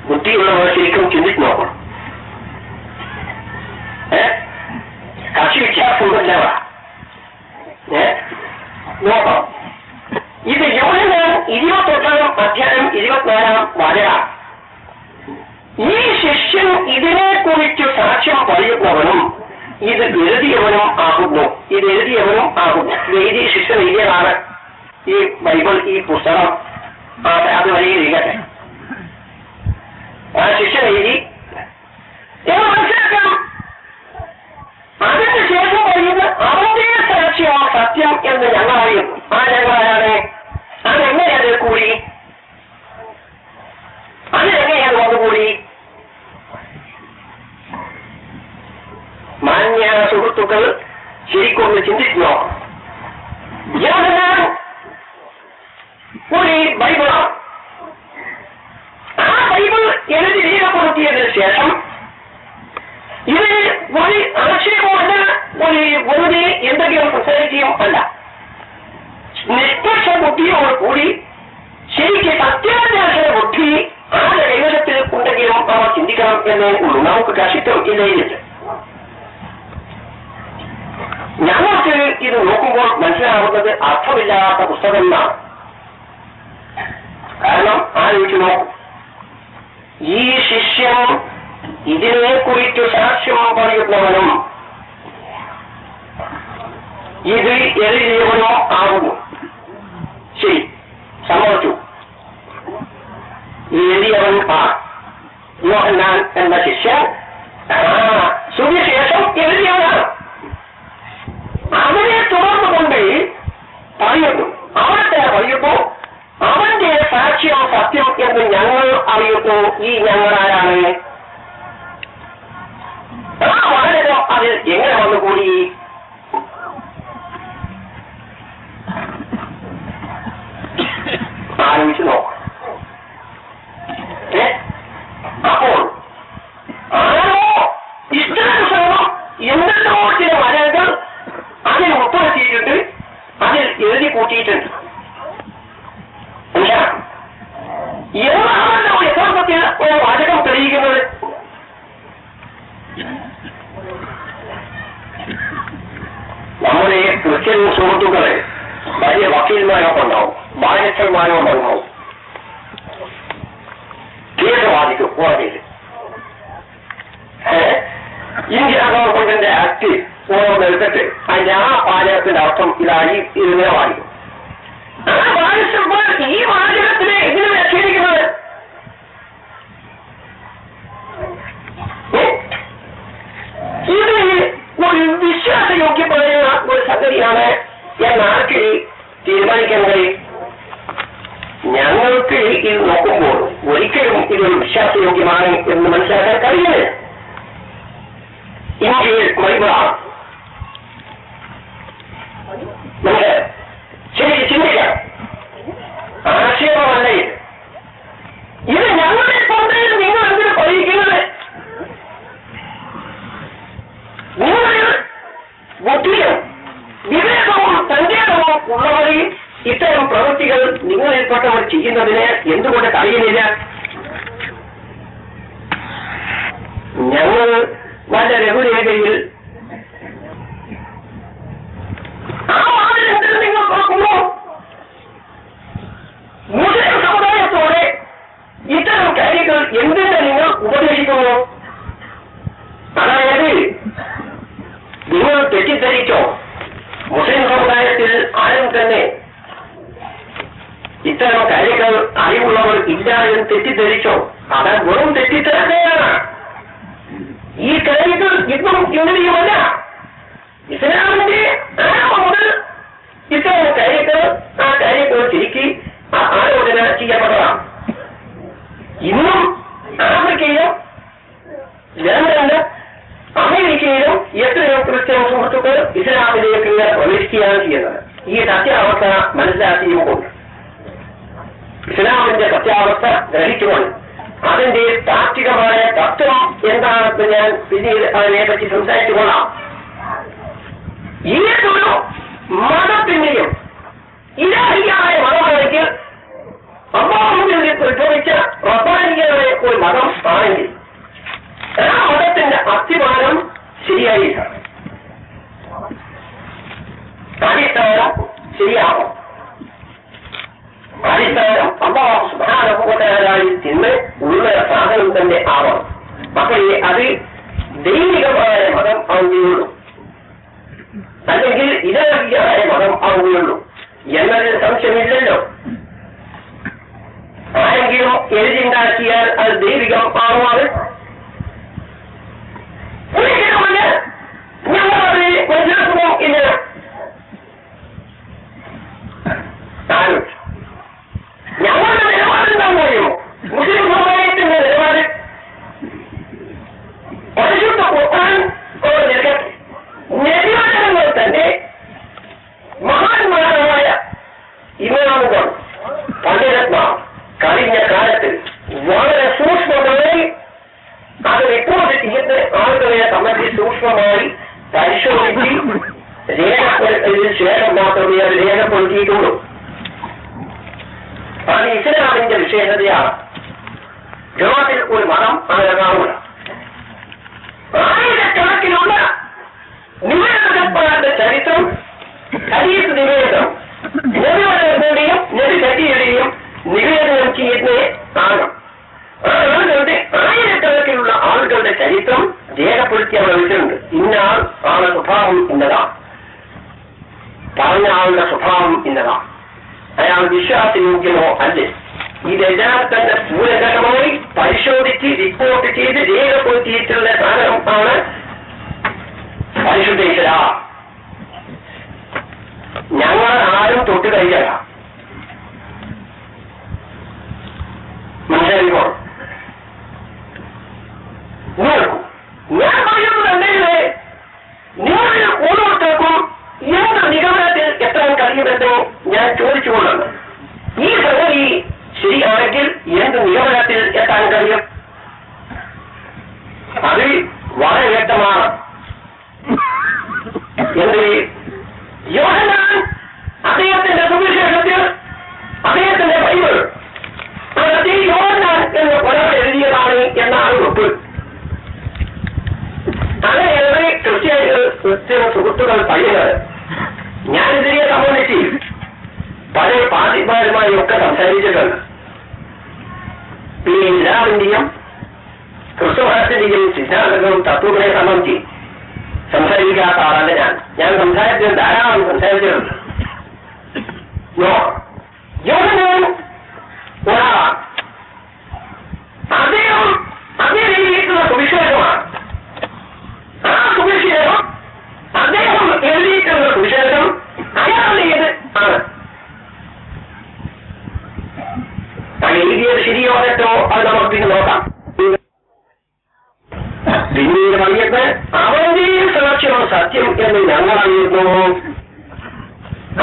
ബുദ്ധിയുള്ളവർ ശരിക്കും ചിന്തിച്ചു നോക്കണം. കക്ഷി വ്യത്യാസമില്ല. നോക്കാം. ഇത് യോഹന്നാൻ 21 അധ്യായം 24 വാചകം. ഈ ശിഷ്യൻ ഇതിനെക്കുറിച്ച് സാക്ഷ്യം പറയുന്നവനും ഇത് എഴുതിയവനും ആകുന്നു. ഇത് എഴുതിയവനും ആകുന്നു. എഴുതി ശിഷ്യൻ എഴുതിയതാണ് ഈ ബൈബിൾ, ഈ പുസ്തകം. അത് വലിയ ഇരിക്കട്ടെ. ആ ശിഷ്യൻ എഴുതി മനസ്സിലാക്കണം. അതിന് ശേഷം പറയുന്ന അവന്റെ സാക്ഷ്യമാണ് സത്യം എന്ന് ഞങ്ങൾ അറിയുന്നു. ആ ഞങ്ങളാണ് അതെങ്ങനെയത് കൂടി? അതിനെങ്ങനെയാണ് വന്നുകൂടി? മാന്യ സുഹൃത്തുക്കൾ ശരിക്കൊന്ന് ചിന്തിക്കുന്നോ? യോഹന്നാൻ ഒരു ബൈബിളാണ്. ആ ബൈബിൾ എഴുതി രേഖപ്പെടുത്തിയതിനു ശേഷം ഇത് ഒരു ആശയമല്ല, ഒരു വെറുതെ എന്തെങ്കിലും സംസാരിക്കുകയും അല്ല. നിഷ്പക്ഷ ബുദ്ധിയോട് കൂടി ശരിക്ക് സത്യാന്വേഷണ ബുദ്ധി ആരുടെ കൈവശത്തിൽ ഉണ്ടെങ്കിലും അവർ ചിന്തിക്കണം എന്നേ ഉള്ളൂ. നമുക്ക് കഷിത്വം ഇല്ല. ഞങ്ങൾക്ക് ഇത് നോക്കുമ്പോൾ മനസ്സിലാവുന്നത് അർത്ഥമില്ലാത്ത പുസ്തകം എന്നാണ്. കാരണം ആലോചിച്ചു നോക്കും, ഈ ശിഷ്യൻ ഇതിനെ കുറിച്ച് സാക്ഷ്യം പറയുന്നവനും ഇത് എഴുതിയവനോ ആകുന്നു. ശരി, സമ്മതിച്ചു. എഴുതിയവൻ യോഹന്നാൻ എന്ന ശിഷ്യൻ സുവിശേഷം എഴുതിയവനാണ്. അവനെ തുടർന്നുകൊണ്ട് പറയുന്നു, അവന്റെ പറയുന്നു, അവന്റെ സാക്ഷ്യം സത്യം എന്ന് ഞങ്ങൾ അറിയുന്നു. ഈ ഞങ്ങളാരാണ്? വളരെ അതിൽ എങ്ങനെ വന്നുകൂടി? ആലോചിച്ച് നോക്കാം. അപ്പോൾ ആരോ ഇഷ്ടം എന്തെല്ലോ ചില മരങ്ങൾ അതിൽ ഉൾപ്പെടുത്തിയിട്ടുണ്ട്, അതിൽ എഴുതി കൂട്ടിയിട്ടുണ്ട്. എന്താണല്ലോ യഥാർത്ഥത്തിൽ ഒരു വാചകം തെളിയിക്കുന്നത്? നമ്മുടെ ക്രിസ്ത്യൻ സുഹൃത്തുക്കളെ വലിയ വക്കീൽമാരൊക്കെ ഉണ്ടാവും, ബാലച്ചന്മാരൊക്കെ ഉണ്ടാവും, കേസ് വാദിക്കും കോടതിയിൽ. ഇന്ത്യ ഗവൺമെന്റിന്റെ ആക്ട് ഓരോന്ന് എടുത്തിട്ട് അതിന്റെ ആ വാചകത്തിന്റെ അർത്ഥം ഇതായി ഇതിനെ വാദിക്കും. ആ ബാലച്ചന്മാർ ഈ വാചകത്തിനെ എങ്ങനെ വ്യാഖ്യാനിക്കുന്നത്? ഇത് ഒരു വിശ്വാസയോഗ്യമായ ഒരു സംഗതിയാണ് എന്നാർക്ക് തീരുമാനിക്കാൻ കഴിയും? ഞങ്ങൾക്ക് ഇത് നോക്കുമ്പോൾ ഒരിക്കലും ഇതൊരു വിശ്വാസയോഗ്യമാണ് എന്ന് മനസ്സിലാക്കാൻ കഴിയില്ല. ഇന്ത്യയിൽ ബൈബിളാണ്. നമുക്ക് ശരിക്കും ചിന്തിക്കാം. ആക്ഷേപമല്ല ഇത്. ഇത് ഞങ്ങളുടെ തൊണ്ടയിൽ നിങ്ങൾ എന്തിനു പറയിക്കുന്നത്? നിങ്ങളിൽ ബുദ്ധിയും വിവേകവും സഞ്ചാരവും ഉള്ളവരെയും ഇത്തരം പ്രവൃത്തികൾ നിങ്ങളിൽപ്പെട്ടവർ ചെയ്യുന്നതിന് എന്തുകൊണ്ട് കഴിയുന്നില്ല? ഞങ്ങൾ വല്ല ലഘുരേഖയിൽ ആ വാതിലെന്തിൽ നിങ്ങൾ നോക്കുമ്പോ മുസ്ലിം സമുദായത്തോടെ ഇത്തരം കാര്യങ്ങൾ എന്തിന് നിങ്ങൾ ഉപദേശിക്കുന്നു? അതായത് നിങ്ങൾ തെറ്റിദ്ധരിച്ചോ? മുസ്ലിം സമുദായത്തിൽ ആരും തന്നെ ഇത്തരം കാര്യങ്ങൾ അറിവുള്ളവർ ഇല്ല എന്ന് തെറ്റിദ്ധരിച്ചോ? അത് വെറും തെറ്റിദ്ധരണയാണ്. ഈ കാര്യങ്ങൾ ഇന്നും ഇങ്ങനെയുമല്ല. ഇസ്ലാമിന്റെ മുതൽ ഇത്തരം കാര്യങ്ങൾ ആ കാര്യങ്ങൾ ശരിക്ക് ആലോചന ചെയ്യപ്പെട്ടതാണ്. ഇന്നും ആഫ്രിക്കയിലും ലണ്ടനിലും അമേരിക്കയിലും എത്രയോ ക്രിസ്ത്യൻ സുഹൃത്തുക്കൾ ഇസ്ലാമിലേക്ക് പ്രവേശിക്കുകയാണ് ചെയ്യുന്നത്. ഈ സത്യാവസ്ഥ മനസ്സിലാക്കിയുകൊണ്ട് ഇസ്ലാമിന്റെ സത്യാവസ്ഥ ഗ്രഹിച്ചുകൊണ്ട് അതിന്റെ താത്വികമായ തത്വം എന്താണെന്ന് ഞാൻ പിന്നീട് അതിനെപ്പറ്റി സംസാരിച്ചുകൊള്ളാം. ഏതൊരു മതത്തിന്റെയും ഇലാഹിയായ മതമാണെങ്കിൽ അള്ളാഹുവിൽ ഉത്ഭവിച്ച റബ്ബാനിയായ ഒരു മതം ആണെങ്കിൽ ആ മതത്തിന്റെ അസ്ഥിവാരം ശരിയായില്ല, അടിസ്ഥാനം ശരിയാവും. അടിസ്ഥാനം അല്ലാഹു സുബ്ഹാനഹു വ തആലയിൽ നിന്ന് ഉള്ള സാധനം തന്നെ ആവണം. പക്ഷേ അത് ദൈവികമായ മതം ആവുകയുള്ളൂ, അല്ലെങ്കിൽ ഇലാഹിയായ മതം ആവുകയുള്ളൂ എന്നതിൽ സംശയമില്ലല്ലോ. ആരെങ്കിലും എഴുതിണ്ടാക്കിയാൽ അത് ദൈവികം ആവാതെ ഒരിക്കലുമല്ല. ഞങ്ങളത് മനസ്സിലാക്കുമോ ഇല്ല? ഞങ്ങളുടെ നിലപാടെന്താണെന്ന് അറിയുമോ? മുസ്ലിം സമുദായത്തിന്റെ നിലപാട് പരിശുദ്ധ ഖുർആൻ നിരക്കട്ടെ, പരിശോധിച്ച് രേഖപ്പെടുത്തിയതിന് ശേഷം മാത്രമേ അത് രേഖപ്പെടുത്തിയിട്ടുള്ളൂ. അത് ഇസ്ലാമിന്റെ വിശേഷതയാണ്. ലോകത്തിൽ ഒരു മതം അനങ്ങാവൂല. ആയിരക്കണക്കിനുള്ള നിവേദനപ്പാരുടെ ചരിത്രം, ഹദീസ് നിവേദനം, നബിയുടെയും നബി സജിയുടെയും നിവേദനം ചെയ്യുന്നേ കാണും. ആളുകളുടെ ആയിരക്കണക്കിനുള്ള ആളുകളുടെ ചരിത്രം രേഖപ്പെടുത്തി അവർ വെച്ചിട്ടുണ്ട്. ഇന്ന ആളുടെ സ്വഭാവം ഇന്നതാണ്, പറഞ്ഞ ആളുടെ സ്വഭാവം ഇന്നതാണ്, അയാൾ വിശ്വാസയോഗ്യമോ അല്ലേ, ഇതെല്ലാം തന്നെ പൂരകമായി പരിശോധിച്ച് റിപ്പോർട്ട് ചെയ്ത് രേഖപ്പെടുത്തിയിട്ടുള്ള സാധനമാണ് പരിശുദ്ധ ഇസ്ലാം. ഞങ്ങൾ ആരും തൊട്ട് കഴിയല. മനസ്സിലായിക്കോ? ഞാൻ പറയുന്നതല്ലേ, നിങ്ങൾ ഓരോരുത്തർക്കും ഏത് നിഗമനത്തിൽ എത്താൻ കഴിയുമെന്നോ ഞാൻ ചോദിച്ചുകൊണ്ടാണ്. ഈ സംഗതി ശരിയാണെങ്കിൽ എന്ത് നിഗമനത്തിൽ എത്താൻ കഴിയും? അത് വളരെ വ്യക്തമാണ്. എന്ത് യോഹന്നാൻ അദ്ദേഹത്തിന്റെ സുവിശേഷത്തിൽ അദ്ദേഹത്തിന്റെ ബൈബിൾ അത് യോഹന്നാൻ എന്ന് ഒരാൾ എഴുതിയതാണ് എന്നാണ് ഉറപ്പ്. അങ്ങനെയാണ് ക്രിസ്ത്യാനികൾ സുഹൃത്തുക്കൾ പറയുന്നത്. ഞാനിതിനെ സംബന്ധിച്ച് പല പാർട്ടിമാരുമായി ഒക്കെ സംസാരിച്ചിട്ടുണ്ട്. ഈ ഇസ്ലാമിന്റെയും ക്രിസ്തുമതത്തിന്റെയും സിദ്ധാന്തങ്ങളും തത്വങ്ങളെ സംബന്ധിച്ച് സംസാരിക്കാത്ത ആളല്ല ഞാൻ സംസാരിച്ചത് ധാരാളം സംസാരിച്ചിട്ടുണ്ട്. യോഹന്നാൻ ഒരാളാണ്. അദ്ദേഹം അതേ രീതിയിലുള്ള സുവിശേഷമാണ്. ആ സുവിശേഷം അദ്ദേഹം എഴുതിയിട്ടുള്ള സുവിശേഷം അയാളുടേത് ആണ്. എഴുതിയത് ശരിയോ തെറ്റോ അത് നമുക്ക് പിന്നെ നോക്കാം. പിന്നീട് പറഞ്ഞത് അവന്റെ സാക്ഷ്യം സത്യം എന്ന് ഞങ്ങൾ അറിയുന്നു.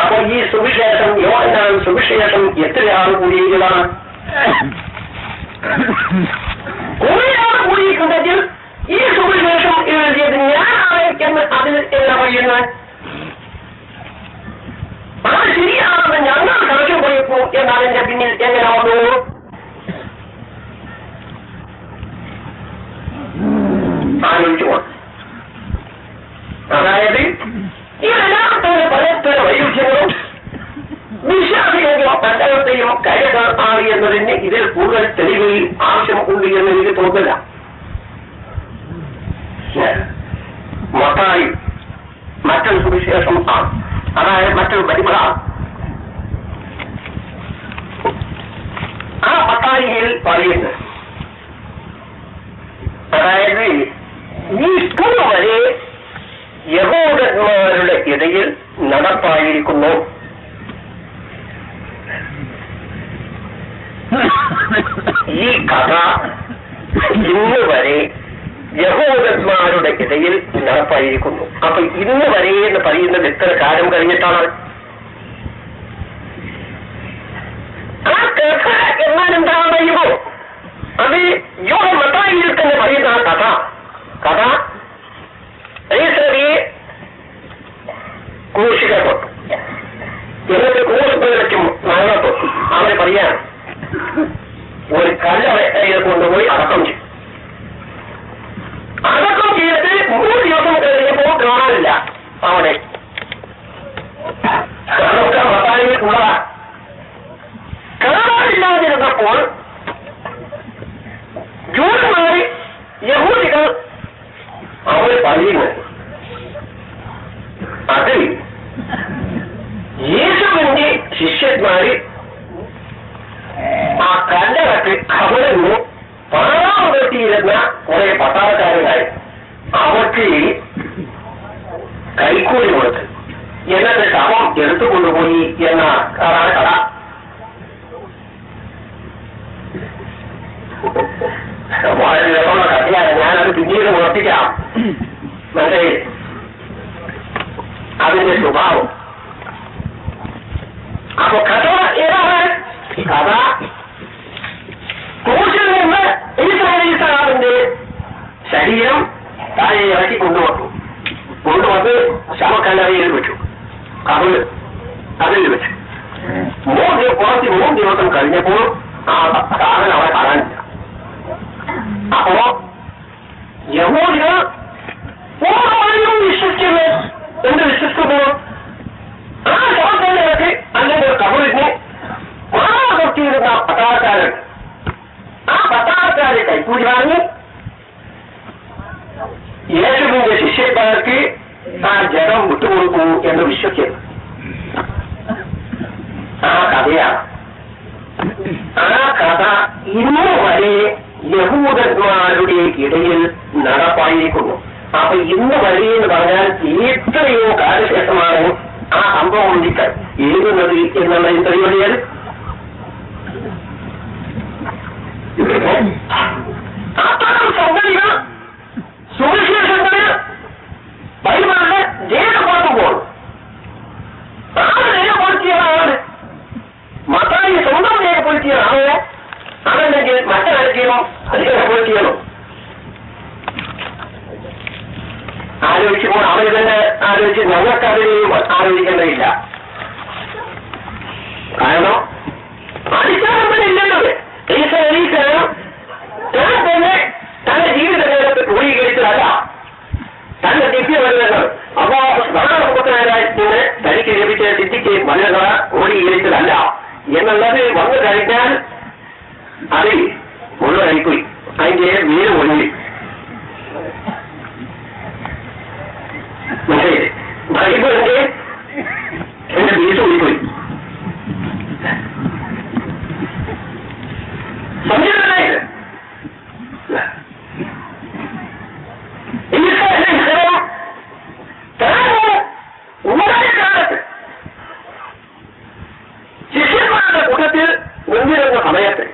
അപ്പോൾ ഈ സുവിശേഷം യോഹന്നാൻ സുവിശേഷം എത്രയാണ് കൂടിയിരിക്കുന്നതാണ്? കുറേയാണ് കൂടിയിട്ടുണ്ടെങ്കിൽ ഈ സുവിശേഷം എഴുതിയത് ഞാനാണ് എന്ന് അതിൽ എന്താ പറയുന്നത്? അത് ശരിയാണെന്ന് ഞങ്ങൾ സാക്ഷ്യം പറയുന്നു എന്നാൽ എന്റെ പിന്നിൽ എങ്ങനെ വന്നു? ആലോചിച്ചു. അതായത് ഇതെല്ലാത്ത പരസ്പര വൈരുദ്ധ്യങ്ങളും വിശ്വാസികളോ പഞ്ചകത്തെയും കൈകാണ് എന്നതിന് ഇതിൽ കൂടുതൽ തെളിവിൽ ആവശ്യമുണ്ട് എന്ന് എനിക്ക് തോന്നില്ല. മത്തായി മറ്റൊരു സുവിശേഷം ആണ്, അതായത് മറ്റൊരു ബൈബിളാണ്. ആ മത്തായിയിൽ പറയുന്നത് അതായത് ഇപ്പോൾ വരെ യഹൂദന്മാരുടെ ഇടയിൽ നടപ്പായിരിക്കുന്നു. ഈ കഥ ഇന്ന് വരെ യഹൂദന്മാരുടെ ഇടയിൽ നടപ്പായിരിക്കുന്നു. അപ്പൊ ഇന്ന് വരെ എന്ന് പറയുന്നത് എത്ര കാലം കഴിഞ്ഞിട്ടാണ്? ആ കഥ എന്നാലെന്താണ് പറയുമോ? അത് മത്തായിയിൽ തന്നെ പറയുന്ന ആ കഥ ഈശ്വരിയെ ക്രൂശിക്കപ്പെട്ടു. എന്നിട്ട് ക്രൂശിപ്പും മരണപ്പെട്ടു. അവരെ പറയാൻ ഒരു കല്ലറയിൽ കൊണ്ടുപോയി അടക്കം ചെയ്തു. അടക്കം ചെയ്തിട്ട് 3 ദിവസം കഴിഞ്ഞപ്പോൾ കാണാനില്ല അവിടെ. അതൊക്കെ മത്തായിയിൽ ഉള്ളതാണ്. കാണാനില്ലാതിരുന്നപ്പോൾ ജൂതന്മാര് യഹൂദികൾ അവർ പറയുന്നു അതിൽ യേശുവിന്റെ ശിഷ്യന്മാര് ആ കല്ലറക്ക് അവിടെ നിന്ന് പാറാൻ വെട്ടിയിരുന്ന കുറെ പട്ടാളക്കാരുണ്ടായി. അവർക്ക് കൈക്കൂലി കൊടുത്ത് എന്നിട്ട് ശവം എടുത്തുകൊണ്ടുപോയി എന്നാണ് കഥ. വളരെ രസമുള്ള കഥയാണ്. ഞാനത് പിന്നീട് ഉറപ്പിക്കാം. മറ്റേ അതിന്റെ സ്വഭാവം. അപ്പൊ കഥ ഏതാണ്? കഥ ക്രൂശിൽ നിന്ന് ഈസാവിന്റെ ശരീരം താഴെ ഇറക്കി കൊണ്ടുവന്നു. അത് ശവക്കല്ലറയിൽ വെച്ചു, അതിൽ വെച്ചു. കുറച്ച് 3 ദിവസം കഴിഞ്ഞപ്പോൾ ആ സാധനം അവരെ കാണാനില്ല. അപ്പോ യഹൂദികൾ പൂർണ്ണമായും വിശ്വസിക്കുന്നു. എന്ത് വിശ്വസിക്കുന്നു? ആ ശവക്കല്ലറയ്ക്ക് അല്ലെങ്കിൽ കബറിന് മാറാതൊട്ടിയിരുന്ന പട്ടാളക്കാരൻ, ആ പട്ടാളക്കാരെ കൈക്കൂലി വാങ്ങി യേശുവിന്റെ ശിഷ്യന്മാർക്ക് ആ ജഡം വിട്ടുകൊടുക്കൂ എന്ന് വിശ്വസിക്കുന്നു. ആ കഥയാണ്. ആ കഥ ഇന്നു വരെ യഹൂദന്മാരുടെ ഇടയിൽ നടപ്പായിരിക്കുന്നു. അപ്പൊ ഇന്ന് വരെ എന്ന് പറഞ്ഞാൽ എത്രയോ കാലശേഷമാണ് ആ സംഭവം എഴുതുന്നത് എന്നുള്ളതിന് തെളിവടിയാണ്. അത്തരം സംഗതികൾ സുവിശേഷത്തിന് ബൈബിളിന് രേഖപ്പെടുത്തുമ്പോൾ ആര് രേഖപ്പെടുത്തിയതാണ്? മത്തായി സ്വന്തം രേഖപ്പെടുത്തിയതാണോ അതല്ലെങ്കിൽ മറ്റാരെങ്കിലും അത് രേഖപ്പെടുത്തിയതോ? ആലോചിക്കുമ്പോൾ അവർ തന്നെ ആലോചിച്ച് ഞങ്ങൾക്ക് അതിനെയും ആലോചിക്കേണ്ടതില്ല. കാരണം അടിസ്ഥാനത്തിലില്ലത് താൻ തന്നെ തന്റെ ജീവിതകാലത്ത് ക്രോഡീകരിച്ചതല്ല, തന്റെ ദിവ്യവചനങ്ങൾ അപ്പോ സ്നാനപുത്രനാരായത്തിന് തനിക്ക് ലഭിച്ച സിദ്ധിക്ക് വചനങ്ങൾ ക്രോഡീകരിച്ചതല്ല എന്നുള്ളത് വന്നു കഴിഞ്ഞാൽ അതിൽ മുഴുവനായിപ്പോയി, അതിന്റെ വീട് ഒഴിഞ്ഞു. ബൈബിളിന്റെ എന്റെ ബീസ് ഒഴിപ്പോയി. സംഗീതനായിട്ട് കാലത്ത് ശിഷ്യന്മാരുടെ കൂട്ടത്തിൽ മുൻപിരുന്ന സമയത്ത്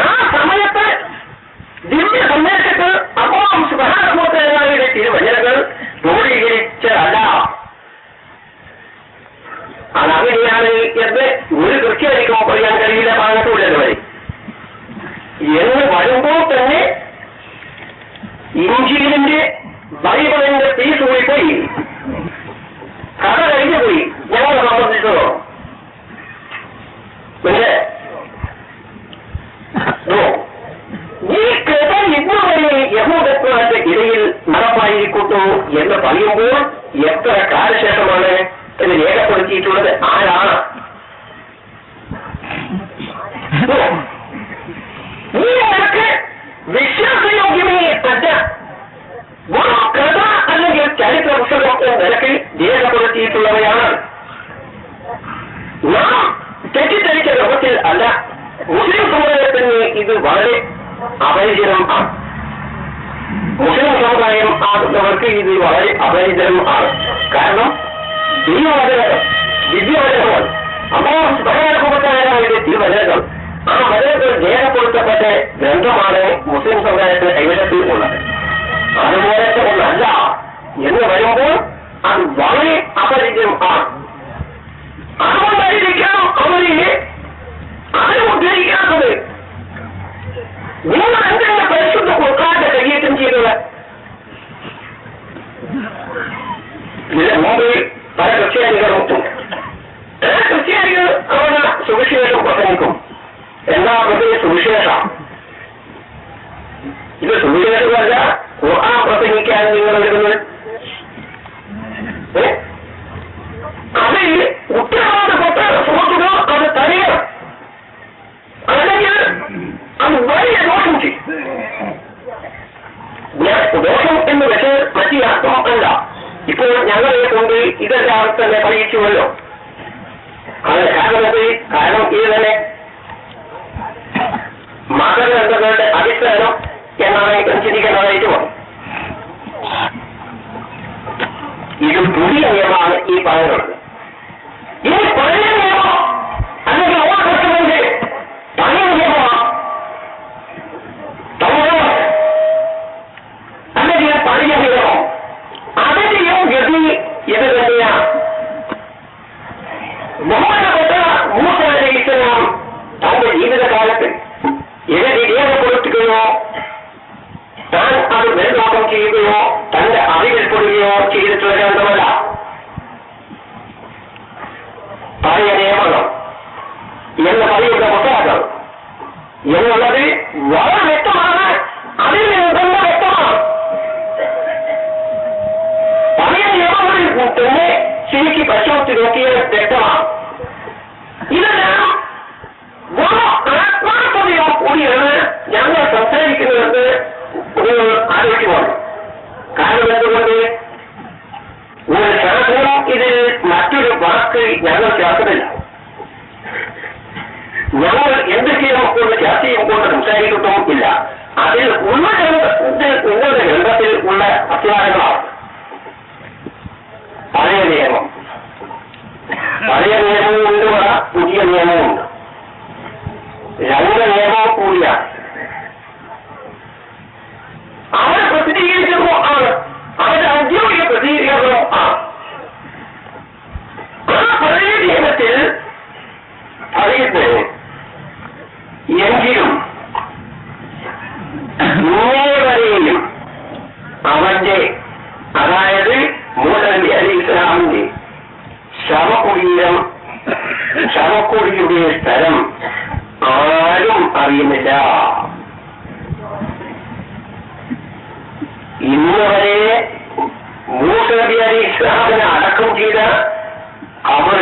ആ സമയത്ത് ദിവ്യ സന്ദേശത്ത് അപ്പം സുധാരണയുടെ തിരുവചനങ്ങൾ ക്രോഡീകരിച്ചതല്ല. അതങ്ങനെയാണ് എന്ന് ഒരു കൃത്യമായിരിക്കും പറയാൻ കഴിയില്ല. ഭാഗത്തുള്ളത് വരെ എന്ന് വരുമ്പോൾ തന്നെ ഇഞ്ചിലിന്റെ ബൈബിളിന്റെ പീസ് പോയി, കഥ കഴിഞ്ഞു പോയി. ഞങ്ങളെ സംബന്ധിച്ചതോ പക്ഷേ ഈ കഥ ഇന്നുവരെ യഹൂദന്മാരുടെ ഇടയിൽ നടപ്പായിരിക്കുന്നു എന്ന് പറയുമ്പോൾ എത്ര കാലശേഷമാണ് ഇത് രേഖപ്പെടുത്തിയിട്ടുള്ളത്? ആരാണ്? ഈ നിനക്ക് വിശ്വാസയോഗ്യമേ അല്ല. ഒരു കഥ അല്ലെങ്കിൽ ചരിത്ര പുസ്തകം നിലക്ക് രേഖപ്പെടുത്തിയിട്ടുള്ളവയാണ്. നാം തെറ്റിദ്ധരിച്ച ലോകത്തിൽ അല്ല, മുസ്ലിം സമുദായത്തിന് ഇത് വളരെ അപരിചിതമാണ്. മുസ്ലിം സമുദായം ആകുന്നവർക്ക് ഇത് വളരെ അപരിചിതമാണ്. കാരണം ദിവ്യവചനങ്ങൾ അമ്മാരുടെ തിരുവചനങ്ങൾ, ആ വചനങ്ങൾ രേഖപ്പെടുത്തപ്പെട്ട ഗ്രന്ഥമാണ് മുസ്ലിം സമുദായത്തിന്റെ കൈവശത്തിൽ ഉള്ളത്. അതുപോലത്തെ ഒന്നല്ല എന്ന് വരുമ്പോൾ അത് വളരെ അപരിചിതമാണ്. അതുകൊണ്ടായിരിക്കാം അവരെ അത് ഉദ്ധരിക്കാത്തത്. നിങ്ങൾ എന്തെങ്കിലും പരിശുദ്ധ കൊടുക്കാതെ കയ്യേറ്റം ചെയ്തത്? ഇതിന് മുമ്പ് പല ക്രിസ്ത്യാനികളുണ്ട്. ക്രിസ്ത്യാനികൾ അവന് സുവിശേഷം പ്രസംഗിക്കും. എന്താ പ്രത്യേക സുവിശേഷം? ഇത് സുവിശേഷമല്ല, ഖുർആൻ പ്രസംഗിക്കാൻ നിങ്ങൾ വരുന്നത്. അതിൽ ഉത്തരവാദപ്പെട്ട സുഹൃത്തുക്കൾ അത് തരികണം, അല്ലെങ്കിൽ അത് വലിയ ദോഷം ചെയ്യും. ദോഷം എന്ന് വെച്ചാൽ മറ്റു അർത്ഥം അല്ല. ഇപ്പോൾ ഞങ്ങളെ കൊണ്ട് ഇതെല്ലാം തന്നെ പറയിച്ചുവല്ലോ. അത് കാരണം ഇത് തന്നെ മതഗ്രന്ഥങ്ങളുടെ അടിസ്ഥാനം എന്നാണ് ചിന്തിക്കേണ്ടതായിട്ട് വന്നു. ഇത് പുതിയ നിയമമാണ് ഈ പറയുന്നത്. ഈ പഴയ നിയമം അല്ലെങ്കിൽ ഓരോ കർഷകന്റെ പഴയ നിയമമാണ്, അല്ലെങ്കിൽ പഴയ നിയമം. അതിന്റെയും ഗതി ഇത് തന്നെയാണ്. ബഹുമാനപ്പെട്ട മൂസ അലൈഹിസ്സലാം തന്റെ ജീവിതകാലത്ത് ഇത് രേഖപ്പെടുത്തുകയോ താൻ അത് മേൽനോട്ടം ചെയ്യുകയോ തന്റെ അറിവിൽപ്പെടുകയോ ചെയ്തിട്ടുള്ള ഗ്രന്ഥമല്ല. തന്നെ ശരിക്ക് പരിശോധിച്ച് നോക്കിയാൽ വ്യക്തമാണ്. ഇതെല്ലാം ആത്മാർത്ഥതയോ കൂടിയാണ് ഞങ്ങൾ സംസാരിക്കുന്നതെന്ന് നിങ്ങൾ ആലോചിക്കുവാണ്. കാരണം എന്തുകൊണ്ട് ഒരു ശാസ്ത്രം ഇതിൽ മറ്റൊരു വാക്ക് ഞങ്ങൾ ചേർക്കുന്നില്ല. ഞങ്ങൾ എന്തൊക്കെയോ കൊണ്ട് ചർച്ച ചെയ്യുമ്പോൾ സംസാരിക്കത്തും ഇല്ല. അതിൽ നിങ്ങളുടെ ഗ്രന്ഥത്തിൽ ഉള്ള അധ്യായങ്ങളാണ്. പഴയ നിയമം, പഴയ നിയമവുമുണ്ട്, പുതിയ നിയമവുമുണ്ട്. രണ്ട് നിയമവും കൂടിയാണ്. അവരെ പ്രസിദ്ധീകരിച്ചതോ ആണ്, അവരുടെ ഔദ്യോഗിക പ്രസിദ്ധീകരണമോ ആണ്. ആ പഴയ നിയമത്തിൽ പറയുന്നത് എങ്കിലും മൂവരെയും അവന്റെ, അതായത് മൂസ നബി അലൈഹി ഇസ്ലാമിന്റെ ശവക്കുഴിയുടെ സ്ഥലം ആരും അറിയുന്നില്ല. ഇന്നുവരെ മൂസ നബി അലൈഹി ഇസ്ലാമിനെ അടക്കം ചെയ്ത അവർ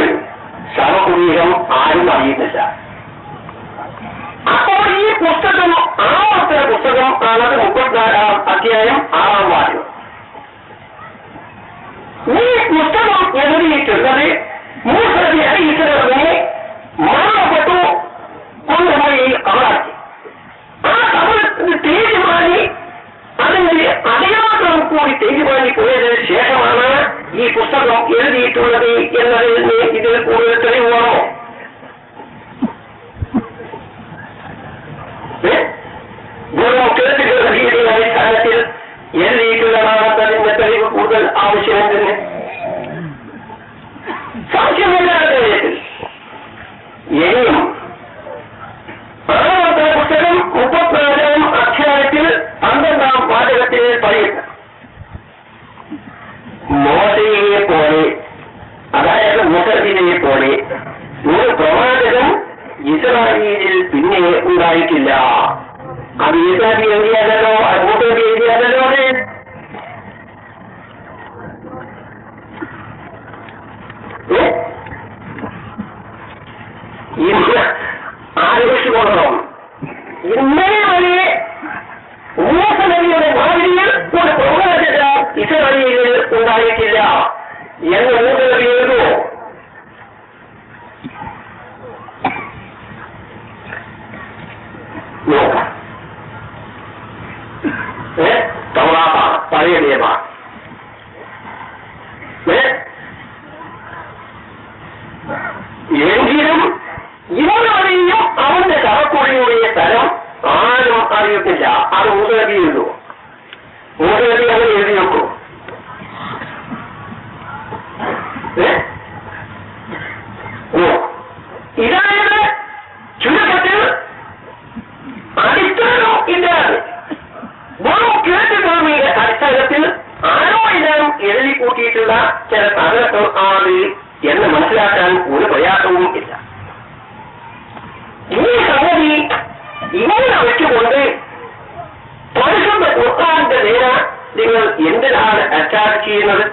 ശവകുടീരം ആരും അറിയുന്നില്ല. അപ്പോൾ ഈ പുസ്തകം ആവർത്തന പുസ്തകം ആണത് 34-ാം അധ്യായം 6-ാം വാക്യം. ഈ പുസ്തകം എഴുതിയിട്ടുള്ളത് മൂസ നബി അലൈഹി ഇസ്ലാമിനെ മരണപ്പെട്ടു കൊണ്ടുപോയി കബറാക്കി. ആ കബറ് തേജുമാനി അതിന്റെ അടയാളം കൂടി തേജുമാനി പോയതിനു ശേഷമാണ് ഈ പുസ്തകം എഴുതിയിട്ടുള്ളത് എന്നതിന് ഇതിൽ കൂടുതൽ തെളിവാണോ? കേട്ടുകളുടെ അടിസ്ഥാനത്തിൽ എഴുതിയിട്ടുള്ളതാണെന്നതിന്റെ തെളിവ് കൂടുതൽ ആവശ്യമുണ്ടെന്ന് സാധ്യമല്ലാത്ത കാര്യത്തിൽ ഇനിയും ആറാമത്തെ പുസ്തകം 34-ാം അധ്യായത്തിൽ 12-ാം വാചകത്തിൽ പറയുന്നു, മോശയെ പോലെ, അതായത് മുസഫിനെ പോലെ ഒരു പ്രവാചകൻ ഇസ്രായേലിൽ പിന്നെ ഉണ്ടായിട്ടില്ല. അത് ഈസാബി എഴുതിയാലോ അബൂബക്കർ എഴുതിയാലോ ഇന്ന് ആലോചിച്ചുകൊള്ളണം. ഇന്നേ വരെ മൂസ നബിയുടെ മാതിരിയിൽ ഒരു പ്രവാചക ഇസ്രായേലിൽ ഉണ്ടായിട്ടില്ല എന്ന് മൂസ നബി എഴുതുമോ? നോക്കാം. തൗറാത്താണ്, പഴയ നിയമമാണ്. എങ്കിലും ഇവരെയും അവന്റെ ശവക്കുഴിയുടെ സ്ഥലം ആരും അറിയത്തില്ല. അത് മൂസ നബി എഴുതുമോ? മൂസ നബി അങ്ങനെ എഴുതി വെക്കൂ. ഇതായത് ചുരുക്കത്തിൽ അടിസ്ഥാനം ഇല്ലാതെ വെറും കേട്ടുകേൾവിയുടെ അടിസ്ഥാനത്തിൽ ആരോ എല്ലാം എഴുതി കൂട്ടിയിട്ടുള്ള ചില സാധനങ്ങൾ ആണ് എന്ന് മനസ്സിലാക്കാൻ ഒരു പ്രയാസവും ഇല്ല. ഈ സംഗതി ഇങ്ങനെ വെച്ചുകൊണ്ട് പരിശുദ്ധ ഖുർആന്റെ നേരെ നിങ്ങൾ എന്തിനാണ് അറ്റാക്ക് ചെയ്യുന്നത്?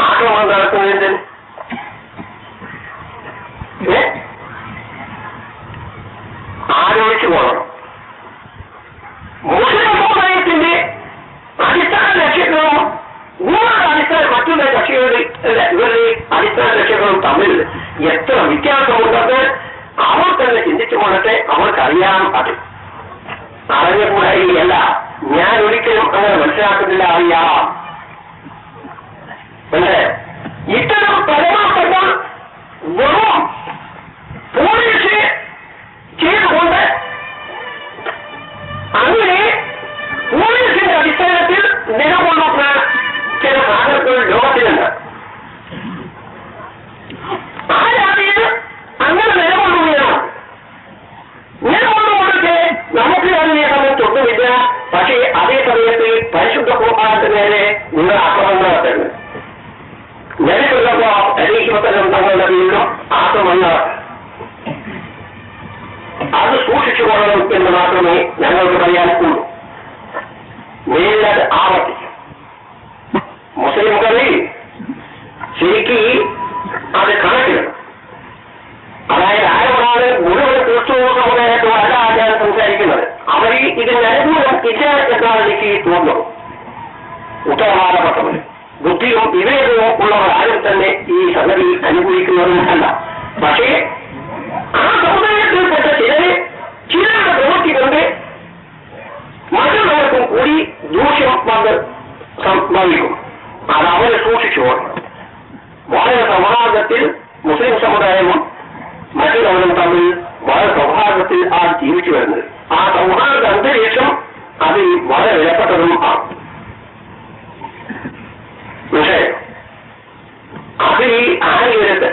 ആക്രമണം നടത്തുന്നതിന് ആലോചിച്ചു പോകണം. മുസ്ലിം സമുദായത്തിന്റെ അടിസ്ഥാന ലക്ഷ്യങ്ങളും ഇവരുടെ അടിസ്ഥാന മറ്റുള്ള ഇവരുടെ അടിസ്ഥാന ലക്ഷ്യങ്ങളും തമ്മിൽ എത്ര വ്യത്യാസമുണ്ടെന്ന് അവർ തന്നെ ചിന്തിച്ചു കൊണ്ടത്തെ അവർക്കറിയാം. അത് അറിഞ്ഞുകൂടായില്ല. ഞാൻ ഒരിക്കലും അങ്ങനെ മനസ്സിലാക്കുന്നില്ല, അറിയാം. ഇത്തരം പരമാർത്ഥങ്ങൾ വെറും പോലീസ് ചെയ്തുകൊണ്ട് അങ്ങനെ പോലീസിന്റെ അടിസ്ഥാനത്തിൽ നിലകൊള്ളുന്ന ചില സാധനങ്ങൾ ലോകത്തിലുണ്ട്. ആ രാജ്യത്ത് അങ്ങനെ നിലകൊള്ളുകയാണ്. നിലകൊള്ളുകൊണ്ടൊക്കെ നമുക്ക് അതിനെ സംബന്ധിച്ചൊന്നുമില്ല. പക്ഷേ അതേ സമയത്ത് പരിശുദ്ധ ഖുർആന്റെ നേരെ നിങ്ങൾ ആക്രമണം നടത്തുന്നത് നിലകൊള്ളുമ്പോ അലൈഹിവസല്ലം തങ്ങളുടെ വീണ്ടും ആക്രമണം നടത്തും. അത് സൂക്ഷിച്ചുകൊള്ളണം എന്ന് മാത്രമേ ഞങ്ങൾക്ക് പറയാനുള്ളൂ. മേലത് ആവർത്തിക്കും. മുസ്ലിംകളിൽ ബുദ്ധിയും വിവേകവും ഉള്ളവർ ആരും തന്നെ ഈ സംഗതി അനുഭവിക്കുന്നവരുമല്ല. പക്ഷേ ആ സമുദായത്തിൽപ്പെട്ട ചിലരുടെ പ്രവൃത്തി കൊണ്ട് മറ്റുള്ളവർക്കും കൂടി ദൂഷ്യം വന്ന് സംഭവിക്കും. അത് അവരെ സൂക്ഷിച്ചുകൊണ്ട് വളരെ സൗഹാർദ്ദത്തിൽ മുസ്ലിം സമുദായവും മറ്റുള്ളവരും തമ്മിൽ വളരെ സൗഹാർദ്ദത്തിൽ ആ ജീവിച്ചു വരുന്നത്. ആ സൗഹാർദ്ദ അന്തരീക്ഷം അതിൽ വളരെ വിലപ്പെട്ടതും ആണ്. പക്ഷേ അത് ഈ ആരോഗ്യത്തെ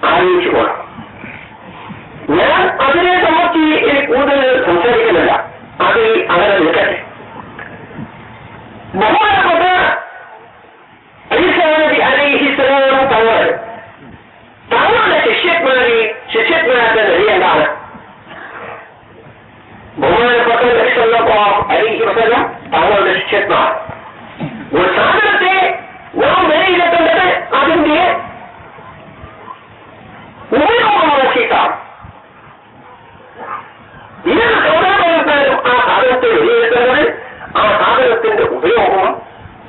ആലോചിച്ചു പോകണം. ഞാൻ അതിനെ സംബന്ധിച്ച് കൂടുതൽ സംസാരിക്കുന്നില്ല. അത് അങ്ങനെ നിൽക്കട്ടെ. ബഹുമാനപ്പെട്ട ഈസാ നബി അലൈഹിസ്സലാം തങ്ങളുടെ ശിഷ്യന്മാരുടെ നിലയെന്താണ്? ബഹുമാനപ്പെട്ട നബി സല്ലല്ലാഹു അലൈഹി വസല്ലം തങ്ങളുടെ ശിഷ്യന്മാർ ഒരു സാധനത്തെ നാം വിലയിരുത്തേണ്ടത് അതിന്റെ ഉപയോഗം നോക്കിയിട്ടാണ്. ഏത് സൗദാചാരക്കാരും ആ സാധനത്തെ വിലയിരുത്തേണ്ടത് ആ സാധനത്തിന്റെ ഉപയോഗവും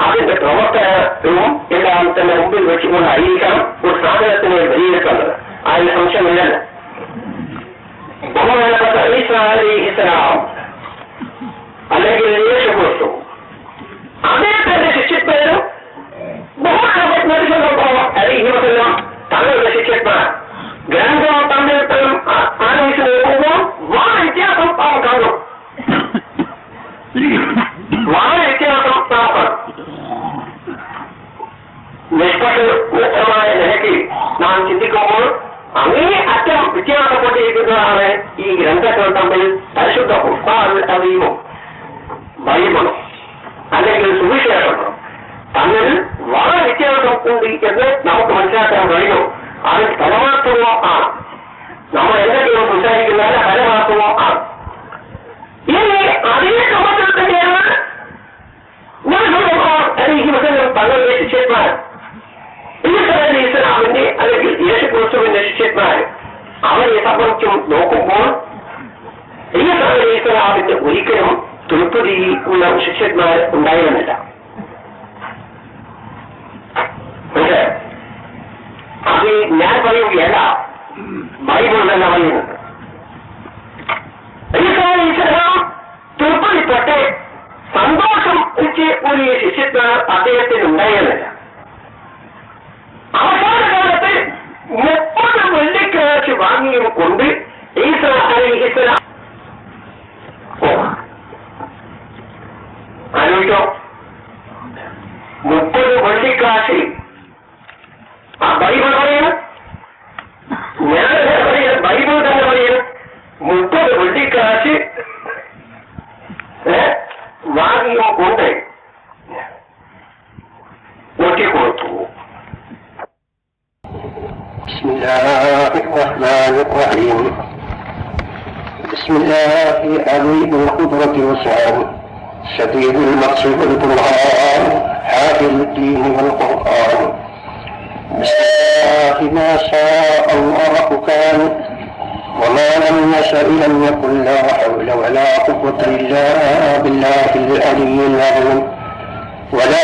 അതിന്റെ പ്രവർത്തനവും എല്ലാം തന്നെ മുമ്പിൽ വെച്ചുകൊണ്ടായിരിക്കണം ഒരു സാധനത്തിനെ വിലയിരുത്തേണ്ടത്. അതിന് സംശയമില്ലല്ലോ. ബഹുമാനപ്പെട്ട ഈസാ അലൈഹിസ്സലാം അല്ലെങ്കിൽ യേശുക്രിസ്തു അദ്ദേഹത്തിന്റെ ശിഷ്യന്മാരും ബഹുമാനപ്പെട്ട നബി സല്ലല്ലാഹു അലൈഹി വസല്ലം തങ്ങളുടെ ശിഷ്യന്മാർ ഗ്രന്ഥം തമ്മിൽ ആലോചിച്ച് നോക്കുമ്പോൾ വളരെ വ്യത്യാസം കാണും. വളരെ വ്യത്യാസം കാണും. നിഷ്പക്ഷമായ നിലയ്ക്ക് നാം ചിന്തിക്കുമ്പോൾ അങ്ങേ അറ്റം വ്യത്യാസപ്പെട്ടിരിക്കുന്നതാണ് ഈ ഗ്രന്ഥങ്ങൾ തമ്മിൽ. പരിശുദ്ധ ഖുർആൻ അദീമും ബൈബിളും അല്ലെങ്കിൽ സുവിശേഷങ്ങളും തമ്മിൽ വളരെ വ്യത്യാസം ഉണ്ട് എന്ന് നമുക്ക് മനസ്സിലാക്കാൻ കഴിയും. അത് പരമാർത്ഥമോ ആണ്. നമ്മൾ എന്തൊക്കെയോ സംസാരിക്കുന്നത് പരമാർത്ഥമോ ആണ്. ഇനി അതിനെ സംബന്ധിച്ച് തന്നെയാണ് തങ്ങളുടെ ശിഷ്യന്മാർ ഈസാ അലൈഹിസ്സലാമിന്റെ അല്ലെങ്കിൽ യേശുക്രിസ്തുവിന്റെ ശിഷ്യന്മാർ അവരെ സംബന്ധിച്ചും നോക്കുമ്പോൾ ഈസാ അലൈഹിസ്സലാമിന്റെ ഒരിക്കലും തൃപ്തിയുള്ള ശിഷ്യന്മാർ ഉണ്ടായിരുന്നില്ല. പക്ഷേ അത് ഞാൻ പറയുകയല്ല, ബൈബിൾ തന്നെ പറയുന്നത്. ഈസാ അലൈഹിസ്സലാം തൃപ്തിപ്പെട്ട് സന്തോഷം വെച്ച് ഒരു ശിഷ്യന്മാർ അദ്ദേഹത്തിന് ഉണ്ടായിരുന്നില്ല. അവസാന കാലത്ത് 30 വെള്ളിക്കാശ് വാങ്ങിയും കൊണ്ട് ഈസാ അലൈഹിസ്സലാം ആലോചിച്ചോ, 30 വെള്ളിക്കാശ്. ആ ബൈബിൾ പറയുന്നു, ഞാൻ പറയുന്നത് ബൈബിൾ തന്നെ പറയുന്നു. 30 വെള്ളിക്കാശ് വാങ്ങിയോ കൊണ്ട് ഒറ്റിക്കൊടുത്തു. بسم الله الرحمن الرحيم. بسم الله عظيم القدرة والسلام شديد المقص والبرهان حافظ الدين والقرآن. بسم الله ما شاء الله كان وما لم يشأ لم يكن لا حول ولا قوة إلا بالله العلي العظيم. ولا